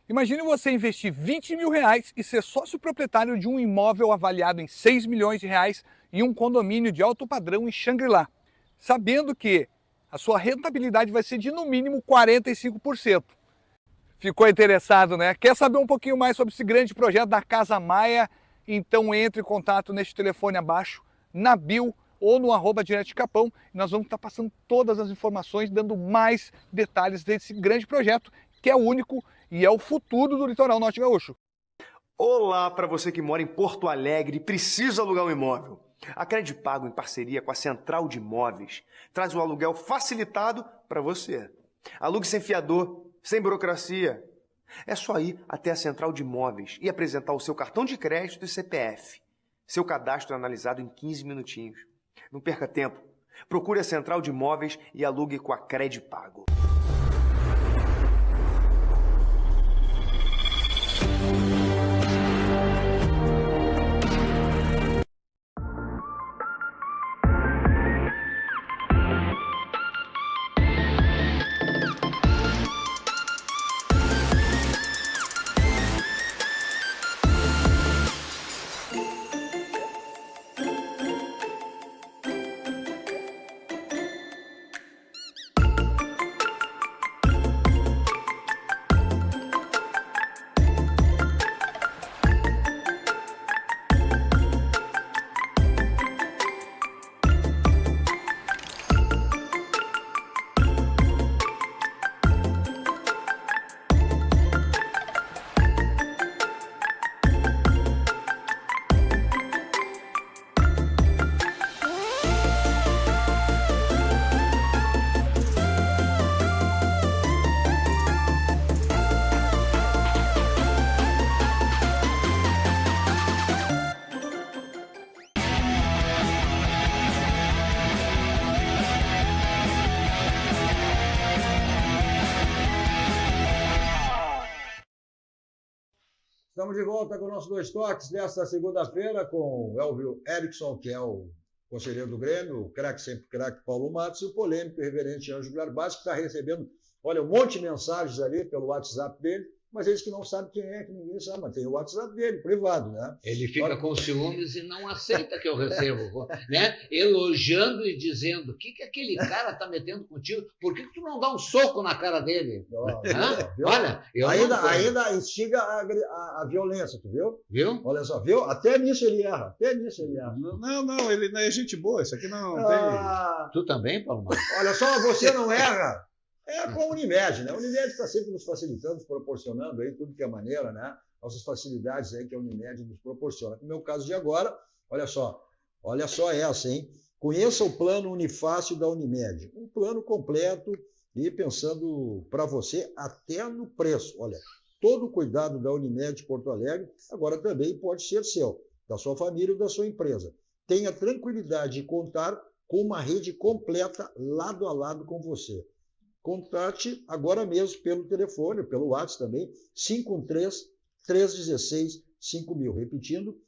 Imagine você investir R$20 mil e ser sócio proprietário de um imóvel avaliado em R$6 milhões em um condomínio de alto padrão em Xangri-Lá, sabendo que a sua rentabilidade vai ser de no mínimo 45%. Ficou interessado, né? Quer saber um pouquinho mais sobre esse grande projeto da Casa Maia? Então entre em contato neste telefone abaixo, na bio ou no @direto-de-Capão. Nós vamos estar passando todas as informações, dando mais detalhes desse grande projeto, que é único e é o futuro do litoral norte gaúcho. Olá para você que mora em Porto Alegre e precisa alugar um imóvel. A Credipago, em parceria com a Central de Imóveis, traz o aluguel facilitado para você. Alugue sem fiador, sem burocracia. É só ir até a Central de Imóveis e apresentar o seu cartão de crédito e CPF. Seu cadastro é analisado em 15 minutinhos. Não perca tempo. Procure a Central de Imóveis e alugue com a Credipago. Estamos de volta com o nosso Dois Toques desta segunda-feira com o Elvio Erickson, que é o conselheiro do Grêmio, o craque sempre craque Paulo Matos e o polêmico e reverente Ângelo Garbassi, que está recebendo, olha, um monte de mensagens ali pelo WhatsApp dele, mas eles que não sabem quem é, que ninguém sabe, mas tem o WhatsApp dele, privado, né? Ele fica com ciúmes e não aceita que eu recebo, né? Elogiando e dizendo, o que aquele cara está metendo contigo? Por que tu não dá um soco na cara dele? Olha, eu ainda instiga a violência, tu viu? Viu? Olha só, viu? Até nisso ele erra, Não, ele não é gente boa, isso aqui não tem... Tu também, Paulo Marcos? Olha só, você não erra. É com a Unimed, né? A Unimed está sempre nos facilitando, nos proporcionando aí tudo que é maneira, né? Essas facilidades aí que a Unimed nos proporciona. No meu caso de agora, olha só essa, hein? Conheça o plano Unifácil da Unimed. Um plano completo e pensando para você até no preço. Olha, todo o cuidado da Unimed Porto Alegre agora também pode ser seu, da sua família ou da sua empresa. Tenha tranquilidade de contar com uma rede completa lado a lado com você. Contate agora mesmo pelo telefone, pelo WhatsApp também, 513-316-5000. Repetindo,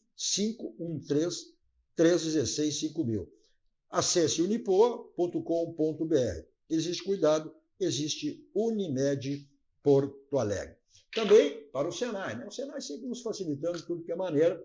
513-316-5000. Acesse unipoa.com.br. Existe cuidado, existe Unimed Porto Alegre. Também para o Senai, né? O Senai sempre nos facilitando tudo que é maneira.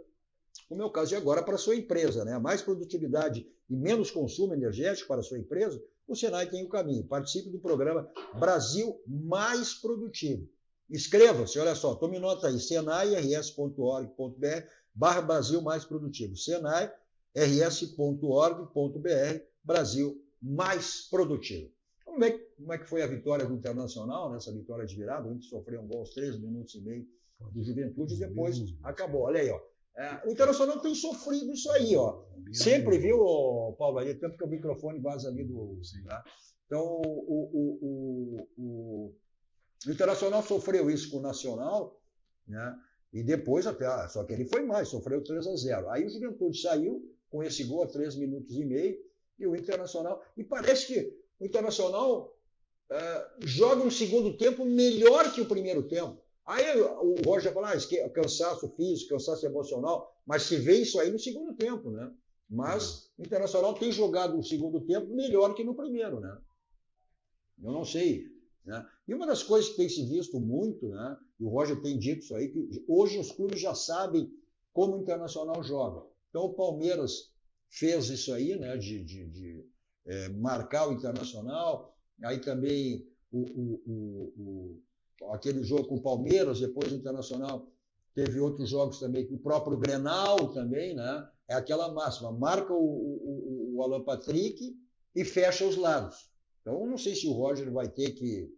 No meu caso de agora, para a sua empresa, né? Mais produtividade e menos consumo energético para a sua empresa, o Senai tem o caminho. Participe do programa Brasil Mais Produtivo. Inscreva-se, olha só, tome nota aí, senairs.org.br/Brasil Mais Produtivo. senairs.org.br Brasil Mais Produtivo. Vamos ver como é que foi a vitória do Internacional, nessa vitória de virada. A gente sofreu um gol aos 3 minutos e meio do Juventude e depois acabou. Olha aí, ó. O Internacional tem sofrido isso aí, ó. Sempre, viu, Paulo, aí, tanto que o microfone vaza ali do... Tá? Então, o Internacional sofreu isso com o Nacional, né? E depois até, só que ele foi mais, sofreu 3-0. Aí o Juventude saiu com esse gol a 3 minutos e meio, e o Internacional... E parece que o Internacional joga um segundo tempo melhor que o primeiro tempo. Aí o Roger fala, cansaço físico, cansaço emocional, mas se vê isso aí no segundo tempo, né? Mas o Internacional tem jogado o segundo tempo melhor que no primeiro, né? Eu não sei né? E uma das coisas que tem se visto muito, né, e o Roger tem dito isso aí, que hoje os clubes já sabem como o Internacional joga. Então o Palmeiras fez isso aí, né, de marcar o Internacional, aí também aquele jogo com o Palmeiras, depois o Internacional teve outros jogos também, o próprio Grenal também, né? É aquela máxima, marca o Alan Patrick e fecha os lados. Então, não sei se o Roger vai ter que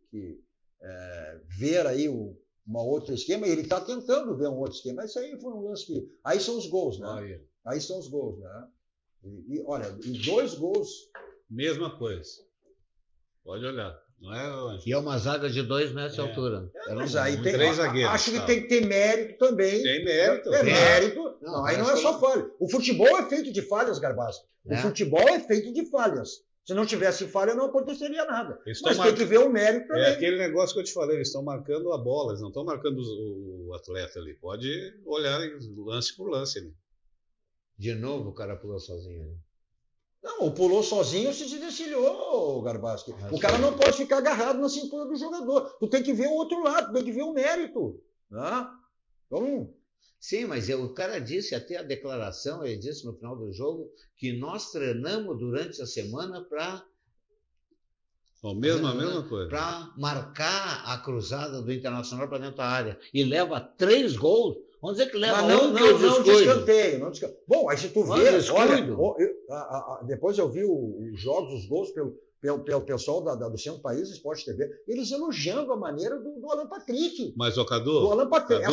ver aí uma outro esquema, e ele está tentando ver um outro esquema, mas isso aí foi um lance que... Aí são os gols, né? Aí são os gols, né? E olha, em 2 gols... Mesma coisa. Pode olhar. Não é, e é uma zaga de 2 metros de altura. Mas aí tem, 3 zagueiros. Acho que tem que ter mérito também. Tem mérito. Tem mérito. Não, aí não é só falha. O futebol é feito de falhas, Garbasco. O futebol é feito de falhas. Se não tivesse falha, não aconteceria nada. Mas tem que ver o mérito também. É aquele negócio que eu te falei, eles estão marcando a bola, eles não estão marcando o atleta ali. Pode olhar lance por lance ali. De novo o cara pulou sozinho, né? Não, pulou sozinho, se desvencilhou, Garbasco. O cara não pode ficar agarrado na cintura do jogador. Tu tem que ver o outro lado, tem que ver o mérito. Né? Então... Sim, mas o cara disse, até a declaração, ele disse no final do jogo, que nós treinamos durante a semana para... A mesma coisa. Para marcar a cruzada do Internacional para dentro da área. E leva 3 gols. Vamos dizer que leva não descanteio. Bom, aí se tu vê, olha, depois eu vi os jogos, os gols pelo pessoal do Centro País Esporte TV, eles elogiando a maneira do Alan Patrick. Mas, Cadu... Do Alan Patrick.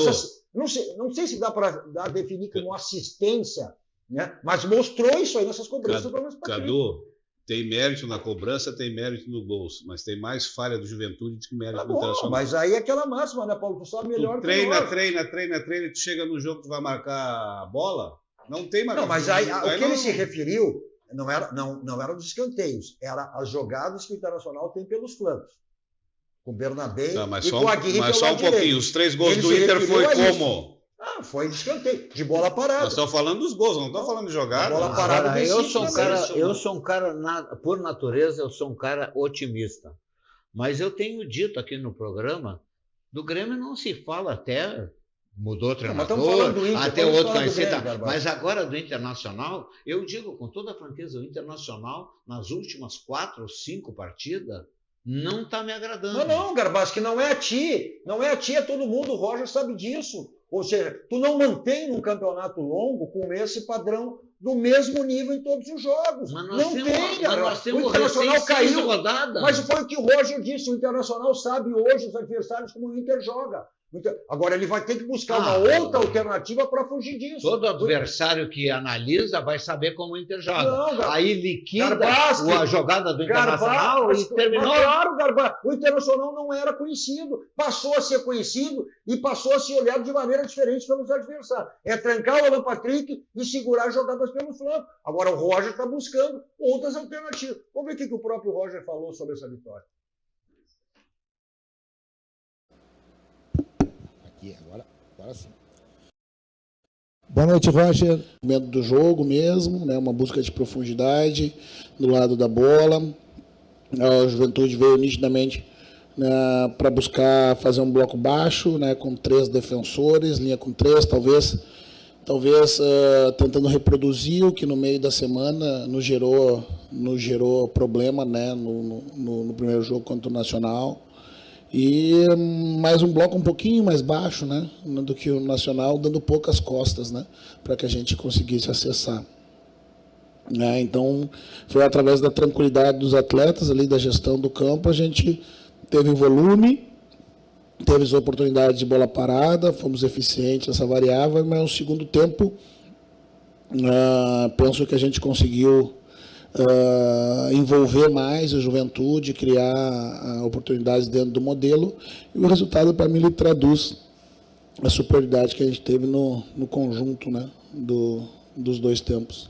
Não sei se dá para definir como assistência, né? Mas mostrou isso aí nessas cobranças do Alan Patrick. Cadu, tem mérito na cobrança, tem mérito no gols, mas tem mais falha do Juventude do que mérito do Internacional. Mas aí é aquela máxima, né, Paulo? Tu sabe melhor tu treina, tu chega no jogo, tu vai marcar a bola, não tem mais... Não, mas aí o que ele se referiu não eram os escanteios, eram as jogadas que o Internacional tem pelos flancos. Com o Bernabé e com a Aguirre. Mas só um pouquinho, os 3 gols do Inter foi como? Foi de escanteio, de bola parada. Nós estamos falando dos gols, não estamos falando de jogada. Bola parada. Agora, eu sou um cara, por natureza, eu sou um cara otimista. Mas eu tenho dito aqui no programa, do Grêmio não se fala até, mudou o treinador, até outro conhecido. Mas agora do Internacional, eu digo com toda a franqueza, o Internacional, nas últimas 4 ou 5 partidas, não está me agradando. Não, Garbasco, que não é a ti. Não é a ti, é todo mundo. O Roger sabe disso. Ou seja, tu não mantém um campeonato longo com esse padrão do mesmo nível em todos os jogos. Mas nós temos o Internacional caiu. Rodadas. Mas foi o que o Roger disse. O Internacional sabe hoje os adversários como o Inter joga. Agora ele vai ter que buscar uma outra alternativa para fugir disso. Todo adversário que analisa vai saber como o Inter joga. Aí liquida a jogada do Internacional e terminou. Claro, o Internacional não era conhecido. Passou a ser conhecido e passou a ser olhado de maneira diferente pelos adversários. É trancar o Alan Patrick e segurar jogadas pelo flanco. Agora o Roger está buscando outras alternativas. Vamos ver o que o próprio Roger falou sobre essa vitória. Agora sim. Boa noite, Roger. Momento do jogo mesmo, né? Uma busca de profundidade do lado da bola. A Juventude veio nitidamente, né, para buscar fazer um bloco baixo, né, com 3 defensores, linha com 3, talvez tentando reproduzir o que no meio da semana nos gerou problema, né, no primeiro jogo contra o Nacional. E mais um bloco um pouquinho mais baixo, né, do que o Nacional, dando poucas costas, né, para que a gente conseguisse acessar. Então, foi através da tranquilidade dos atletas, ali da gestão do campo, a gente teve volume, teve as oportunidades de bola parada, fomos eficientes nessa variável, mas no segundo tempo, penso que a gente conseguiu envolver mais a Juventude, criar oportunidades dentro do modelo, e o resultado, para mim, ele traduz a superioridade que a gente teve no conjunto, né, dos 2 tempos.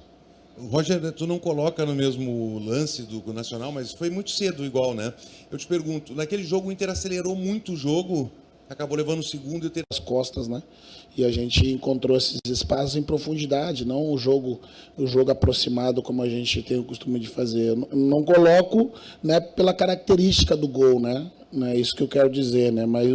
Roger, tu não coloca no mesmo lance do Nacional, mas foi muito cedo igual, né? Eu te pergunto, naquele jogo o Inter acelerou muito o jogo, acabou levando o segundo e as costas, né? E a gente encontrou esses espaços em profundidade, não o jogo aproximado como a gente tem o costume de fazer. Eu não coloco, né, pela característica do gol, né? É isso que eu quero dizer, né? Mas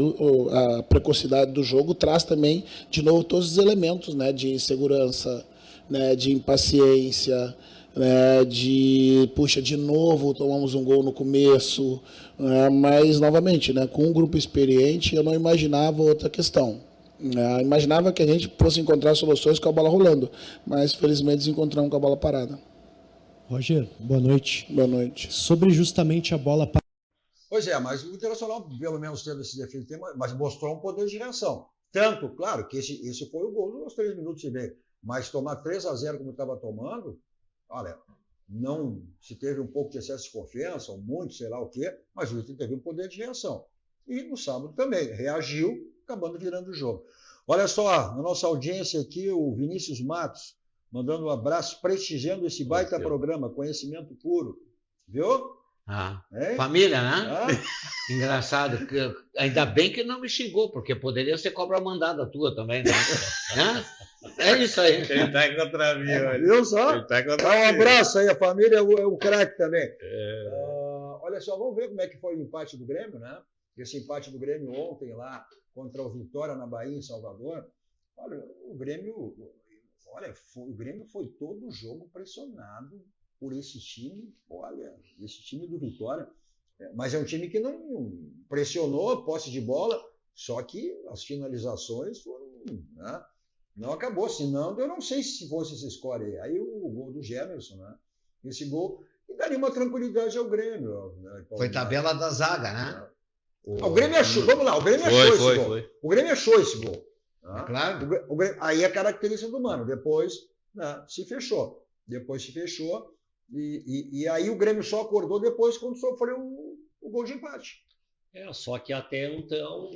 a precocidade do jogo traz também, de novo, todos os elementos, né? De insegurança, né? De impaciência, né? De novo tomamos um gol no começo, né? Mas, novamente, né? Com um grupo experiente, eu não imaginava outra questão. Eu imaginava que a gente fosse encontrar soluções com a bola rolando, mas, felizmente, encontramos com a bola parada. Roger, boa noite. Boa noite. Sobre justamente a bola parada. Pois é, mas o Internacional, pelo menos tendo esse defeito, mas mostrou um poder de reação. Tanto, claro, que esse foi o gol nos 3 minutos e meio. Mas tomar 3-0 como estava tomando, olha, não se teve um pouco de excesso de confiança, ou muito, sei lá o quê, mas o Inter teve um poder de reação. E no sábado também, reagiu, acabando virando o jogo. Olha só, na nossa audiência aqui, o Vinícius Matos, mandando um abraço, prestigiando esse baita programa, Conhecimento Puro. Viu? Família, né? Engraçado. Ainda bem que não me xingou, porque poderia ser cobra mandada tua também, né? É isso aí. Ele tá contra mim, olha. Viu só? Ele tá contra Dá um mim. abraço aí, a família é o craque também. Olha só, vamos ver como é que foi o empate do Grêmio, né? Esse empate do Grêmio ontem lá contra o Vitória na Bahia, em Salvador. Olha, o Grêmio foi todo o jogo pressionado por esse time. Olha, esse time do Vitória. Mas é um time que não pressionou a posse de bola, só que as finalizações foram... Né? Não acabou, senão eu não sei se fosse esse score aí. Aí o gol do Gemerson, né? Esse gol, e daria uma tranquilidade ao Grêmio. Né? Foi tabela da zaga, né? O Grêmio achou, vamos lá, o Grêmio achou esse gol. O Grêmio achou esse gol. Né? Claro. Aí é característica do Mano. Depois, né, se fechou. E aí o Grêmio só acordou depois quando sofreu o gol de empate. Só que até então,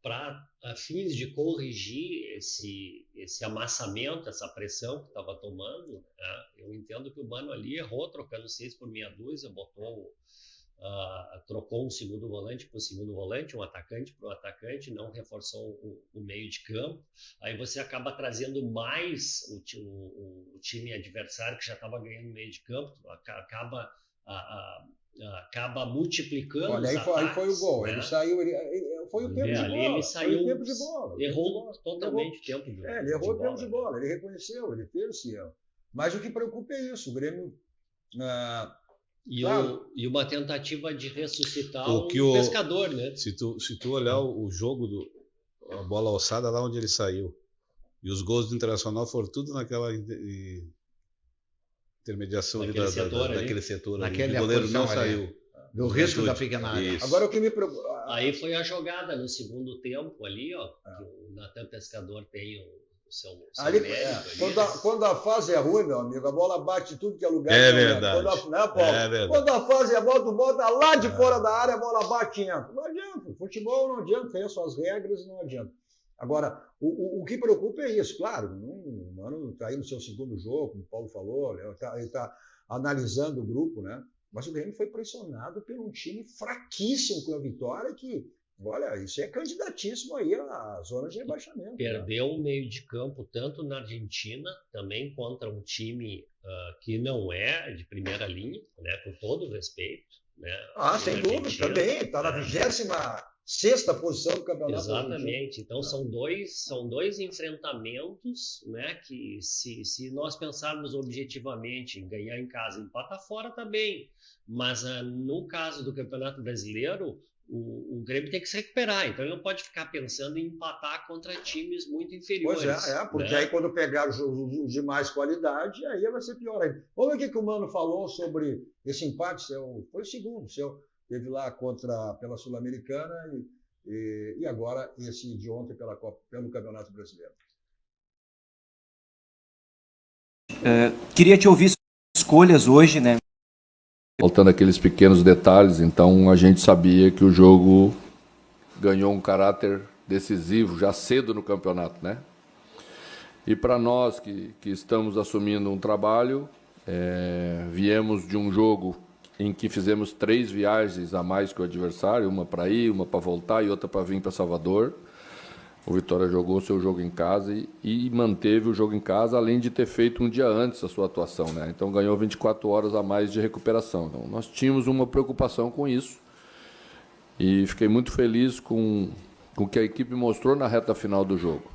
para fins de corrigir esse amassamento, essa pressão que estava tomando, né, eu entendo que o Mano ali errou, trocando 6 por meia dúzia, trocou um segundo volante para o segundo volante, um atacante para o atacante, não reforçou o meio de campo. Aí você acaba trazendo mais o time adversário que já estava ganhando o meio de campo, acaba multiplicando. Olha, aí foi o gol. Né? Ele saiu, foi o tempo de bola. Ele saiu, foi o tempo de bola. Errou totalmente o tempo de bola. Ele errou o tempo de bola, ele reconheceu, ele fez esse erro. Mas o que preocupa é isso, o Grêmio... E uma tentativa de ressuscitar o pescador, né? Se tu olhar o jogo, a bola alçada lá onde ele saiu, e os gols do Internacional foram tudo naquela intermediação daquele setor ali. O goleiro não saiu. Do risco da pequena área. Agora o que me preocupa... Aí foi a jogada no segundo tempo ali, ó, que o Natan Pescador tem o seu ali, mérito. Quando a fase é ruim, meu amigo, a bola bate tudo que é lugar. É verdade. Quando a fase é boa, tu bota lá de fora da área, a bola bate e entra. Não adianta. Futebol não adianta, tem as suas regras, não adianta. Agora, o que preocupa é isso, claro. O Mano está aí no seu segundo jogo, como o Paulo falou, ele está analisando o grupo, né? Mas o Grêmio foi pressionado por um time fraquíssimo com a Vitória, que, olha, isso é candidatíssimo aí à zona de rebaixamento. Perdeu o meio de campo tanto na Argentina, também contra um time que não é de primeira linha, né, com todo o respeito. Né, sem dúvida, também. Está na 26ª posição do campeonato. Exatamente. Então são dois enfrentamentos, né, que se nós pensarmos objetivamente em ganhar em casa, empatar fora também. Mas no caso do Campeonato Brasileiro, o Grêmio tem que se recuperar, então ele não pode ficar pensando em empatar contra times muito inferiores. Pois porque né? Aí quando pegar os de mais qualidade, aí vai ser pior ainda. Vamos ver o que o Mano falou sobre esse empate, foi o segundo, teve lá pela Sul-Americana e agora esse de ontem pelo Campeonato Brasileiro. Queria te ouvir sobre escolhas hoje, né? Faltando aqueles pequenos detalhes, então a gente sabia que o jogo ganhou um caráter decisivo já cedo no campeonato, né? E para nós que estamos assumindo um trabalho, viemos de um jogo em que fizemos 3 viagens a mais que o adversário, uma para ir, uma para voltar e outra para vir para Salvador. O Vitória jogou seu jogo em casa e manteve o jogo em casa, além de ter feito um dia antes a sua atuação, né? Então ganhou 24 horas a mais de recuperação. Então nós tínhamos uma preocupação com isso E fiquei muito feliz com o que a equipe mostrou na reta final do jogo.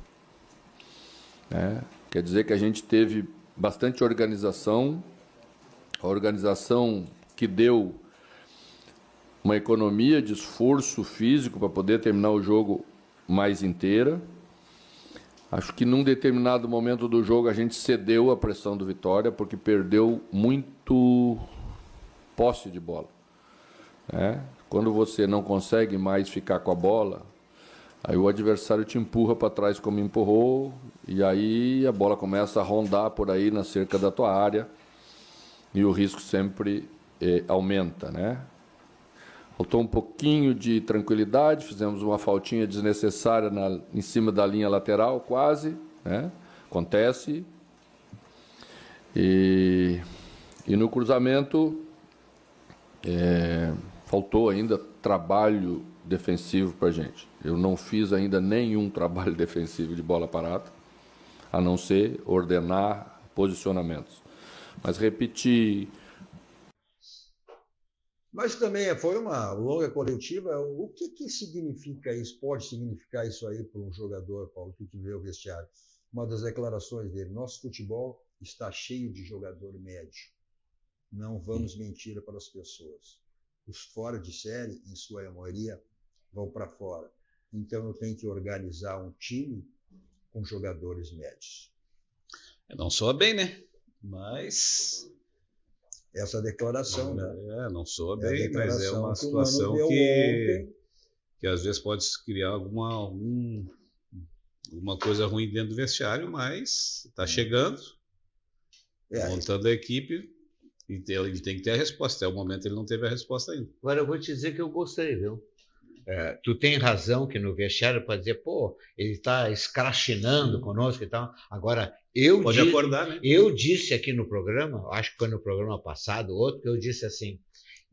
Quer dizer que a gente teve bastante organização, a organização que deu uma economia de esforço físico para poder terminar o jogo mais inteira. Acho que num determinado momento do jogo a gente cedeu à pressão do Vitória, porque perdeu muito posse de bola. Quando você não consegue mais ficar com a bola, aí o adversário te empurra para trás como empurrou, e aí a bola começa a rondar por aí na cerca da tua área, e o risco sempre aumenta, Faltou um pouquinho de tranquilidade, fizemos uma faltinha desnecessária em cima da linha lateral, quase, Acontece. E no cruzamento, faltou ainda trabalho defensivo para a gente. Eu não fiz ainda nenhum trabalho defensivo de bola parada, a não ser ordenar posicionamentos. Mas repetir. Mas também foi uma longa coletiva. O que significa isso? Pode significar isso aí para um jogador, Paulo, que vê o vestiário? Uma das declarações dele: nosso futebol está cheio de jogador médio. Não vamos mentir para as pessoas. Os fora de série, em sua maioria, vão para fora. Então eu tenho que organizar um time com jogadores médios. Não soa bem, né? Mas... essa declaração, não soa bem, mas é uma situação que às vezes pode criar alguma coisa ruim dentro do vestiário, mas está chegando, montando a equipe, e ele tem que ter a resposta. Até o momento ele não teve a resposta ainda. Agora eu vou te dizer que eu gostei, viu? Tu tem razão que no vestiário pode dizer, ele está escrachinando conosco e tal. Agora, acordar, né? Eu disse aqui no programa, acho que foi no programa passado, outro, que eu disse assim: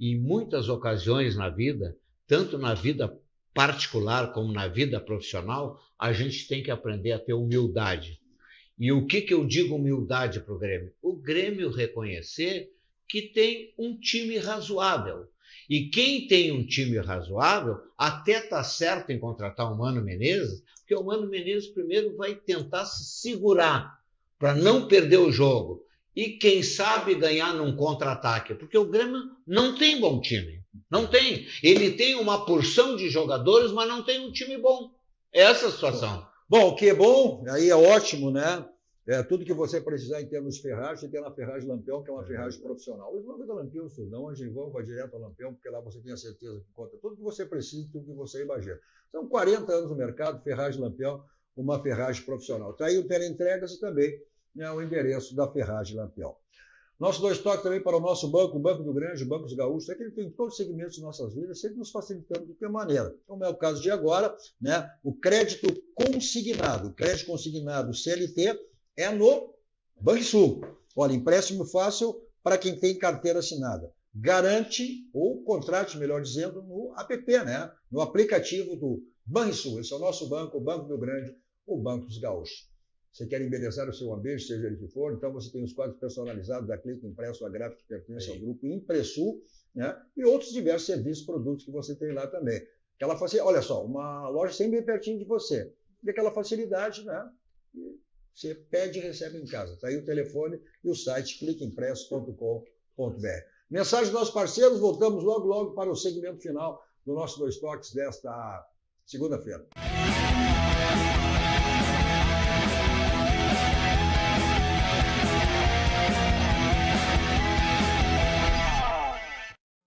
em muitas ocasiões na vida, tanto na vida particular como na vida profissional, a gente tem que aprender a ter humildade. E o que eu digo humildade para o Grêmio? O Grêmio reconhecer que tem um time razoável. E quem tem um time razoável até está certo em contratar o Mano Menezes, porque o Mano Menezes primeiro vai tentar se segurar para não perder o jogo. E quem sabe ganhar num contra-ataque, porque o Grêmio não tem bom time. Não tem. Ele tem uma porção de jogadores, mas não tem um time bom. É essa a situação. Bom, o que é bom, aí é ótimo, tudo que você precisar em termos de ferragem, tem na Ferragem Lampião, que é uma ferragem profissional. Hoje não é da Lampião, não, Angivão, vai direto ao Lampião, porque lá você tem a certeza que conta tudo que você precisa, tudo que você imagina. São 40 anos no mercado, Ferragem Lampião, uma ferragem profissional. Está aí o Teleentregas e também o endereço da Ferragem Lampião. Nossos dois toques também para o nosso banco, o Banco do Grande, o Banco dos Gaúchos, que ele tem todos os segmentos de nossas vidas, sempre nos facilitando de qualquer maneira. Como é o caso de agora, o crédito consignado. O crédito consignado CLT é no Banrisul. Olha, empréstimo fácil para quem tem carteira assinada. Garante, ou contrate, melhor dizendo, no app, no aplicativo do Banrisul. Esse é o nosso banco, o Banco do Grande, o Banco dos Gaúchos. Você quer embelezar o seu ambiente, seja ele que for, então você tem os quadros personalizados da Clique Impresso, a gráfica que pertence ao grupo Impressul, e outros diversos serviços, produtos que você tem lá também. Aquela facilidade, olha só, uma loja sempre bem pertinho de você. E aquela facilidade, você pede e recebe em casa. Está aí o telefone e o site cliqueimpresso.com.br. Mensagem dos nossos parceiros, voltamos logo para o segmento final do nosso Dois Toques desta segunda-feira.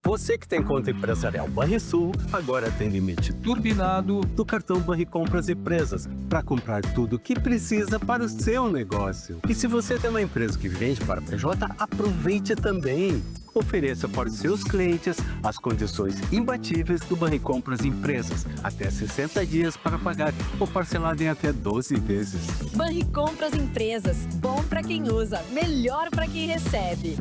Você que tem conta empresarial Banrisul, agora tem limite turbinado do cartão Banricompras Empresas para comprar tudo o que precisa para o seu negócio. E se você tem uma empresa que vende para PJ, aproveite também. Ofereça para os seus clientes as condições imbatíveis do Banricompras Empresas. Até 60 dias para pagar ou parcelado em até 12 vezes. Banricompras Empresas. Bom para quem usa, melhor para quem recebe.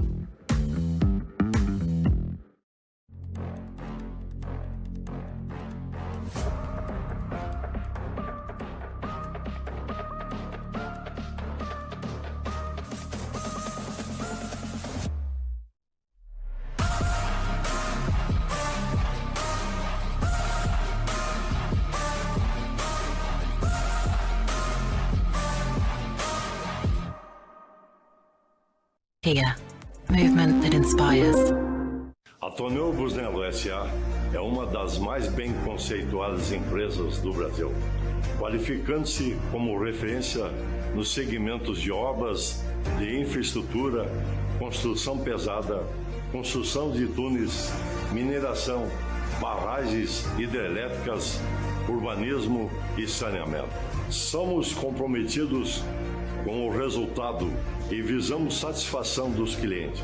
Kia, movement that inspires. A Tonel Busnello S.A. é uma das mais bem conceituadas empresas do Brasil, qualificando-se como referência nos segmentos de obras de infraestrutura, construção pesada, construção de túneis, mineração, barragens hidrelétricas, urbanismo e saneamento. Somos comprometidos com o resultado e visamos satisfação dos clientes,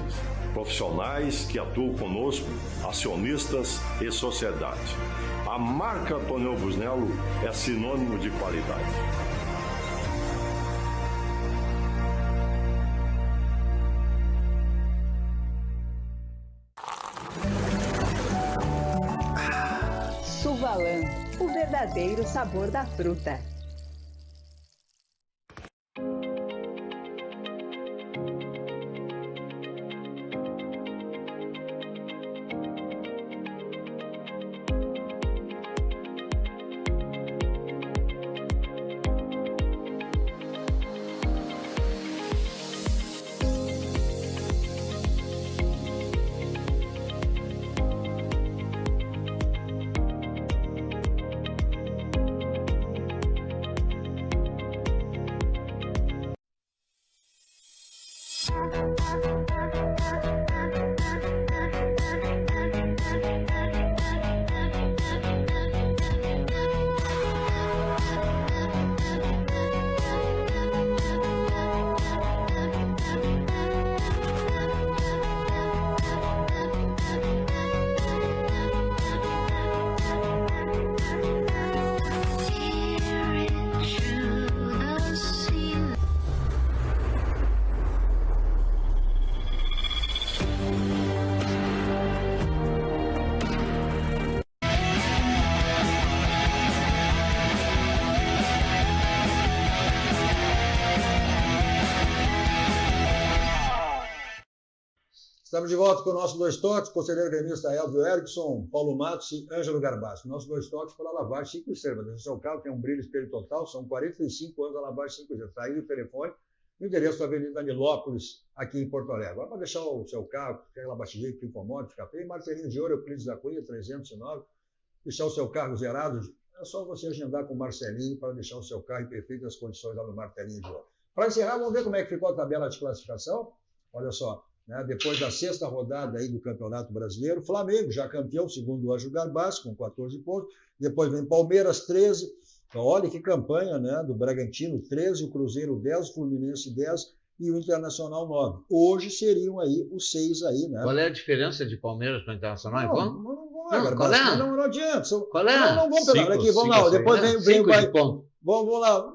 profissionais que atuam conosco, acionistas e sociedade. A marca Tonel Busnello é sinônimo de qualidade. Suvalan, o verdadeiro sabor da fruta. Estamos de volta com o nosso Dois Toques, conselheiro gremista Elvio Erickson, Paulo Matos e Ângelo Garbassi. Nosso Dois Toques para a lavagem 5 estrelas. O seu carro tem um brilho espelho total, são 45 anos a lavagem 5 estrelas. Está aí o telefone, o endereço da Avenida Nilópolis, aqui em Porto Alegre. Agora, para deixar o seu carro, aquela batidinha que incomoda, fica feio, Marcelinho de Ouro, Euclides da Cunha, 309. Deixar o seu carro zerado, é só você agendar com o Marcelinho para deixar o seu carro em perfeitas condições lá no Marcelinho de Ouro. Para encerrar, vamos ver como é que ficou a tabela de classificação. Olha só. Depois da sexta rodada aí do Campeonato Brasileiro, Flamengo já campeão, segundo o Ângelo Garbassi, com 14 pontos. Depois vem Palmeiras, 13. Então, olha que campanha, né? Do Bragantino, 13, o Cruzeiro, 10, o Fluminense, 10 e o Internacional, 9. Hoje seriam aí os 6 aí, né? Qual é a diferença de Palmeiras para o Internacional? Não adianta. Qual é? Não vamos pegar aqui, vamos lá. Depois vem o... Vamos lá.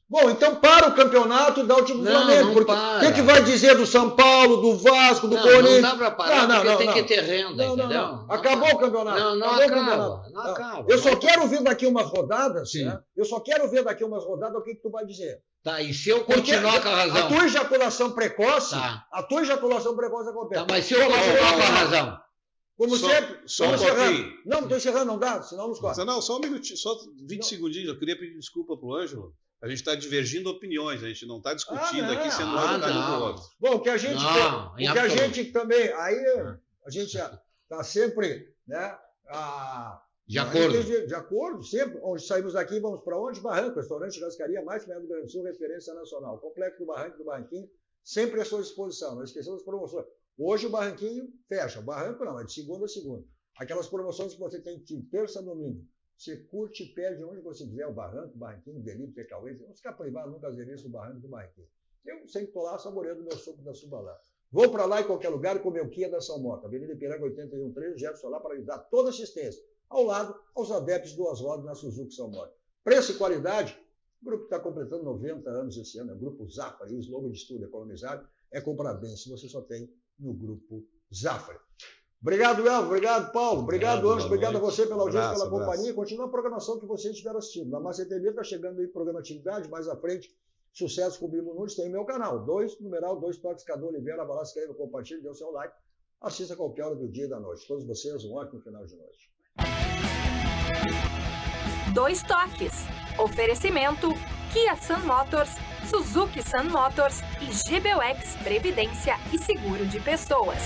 Bom, então para o campeonato dá o time do Flamengo. Porque o que vai dizer do São Paulo, do Vasco, do Corinthians? Não dá para parar, porque tem que ter renda, entendeu? Acabou o campeonato. Não acaba. Eu só quero ver daqui umas rodadas, né? Eu só quero ver daqui umas rodadas o que tu vai dizer. Tá, e se eu continuar com a razão? A tua ejaculação precoce acontece. Tá, mas se eu continuar com a razão? Como sempre. Só um pouquinho. Não estou encerrando, não dá, senão nos corta. Não, só um minutinho, só 20 segundinhos. Eu queria pedir desculpa para o Ângelo. A gente está divergindo opiniões, a gente não está discutindo aqui sendo um do outro. Bom, o que a gente também, aí a gente está sempre, né? De acordo. De acordo, sempre. Onde saímos daqui, vamos para onde? Barranco, restaurante Churrascaria mais perto do Rio Grande do Sul, referência nacional. Complexo do Barranco do Barranquinho, sempre à sua disposição. Não esqueçamos das promoções. Hoje o Barranquinho fecha. O Barranco não, é de segunda a segunda. Aquelas promoções que você tem de terça a domingo. Você curte e perde onde você quiser, o Barranco, o Barranquinho, o Delírio, o Pecauê. Vamos ficar privado, nunca zerei isso, o Barranco do Barranquinho. Eu sempre estou lá saboreando o meu suco da Subalá. Vou para lá em qualquer lugar comer o Kia da São Mota, Avenida Ipiranga 813, Jefferson lá para lhe dar toda assistência. Ao lado, aos adeptos duas rodas na Suzuki São Mota. Preço e qualidade, o grupo está completando 90 anos esse ano, é o Grupo Zafra, e o slogan de estudo economizado é comprar bem, se você só tem no Grupo Zafra. Obrigado, Elvio. Obrigado, Paulo. Obrigado, Ângelo. Obrigado a você pela audiência, pela companhia. Continua a programação que vocês estiveram assistindo. Na Massa TV está chegando aí programa Atividade, mais à frente, Sucesso com o Bibo Nunes, tem meu canal. 2 Toques, Cadu Oliveira. Vai lá, escreva, compartilhe, dê o seu like. Assista a qualquer hora do dia e da noite. Todos vocês, um ótimo final de noite. Dois Toques. Oferecimento Kia Sun Motors, Suzuki Sun Motors e GBUX Previdência e Seguro de Pessoas.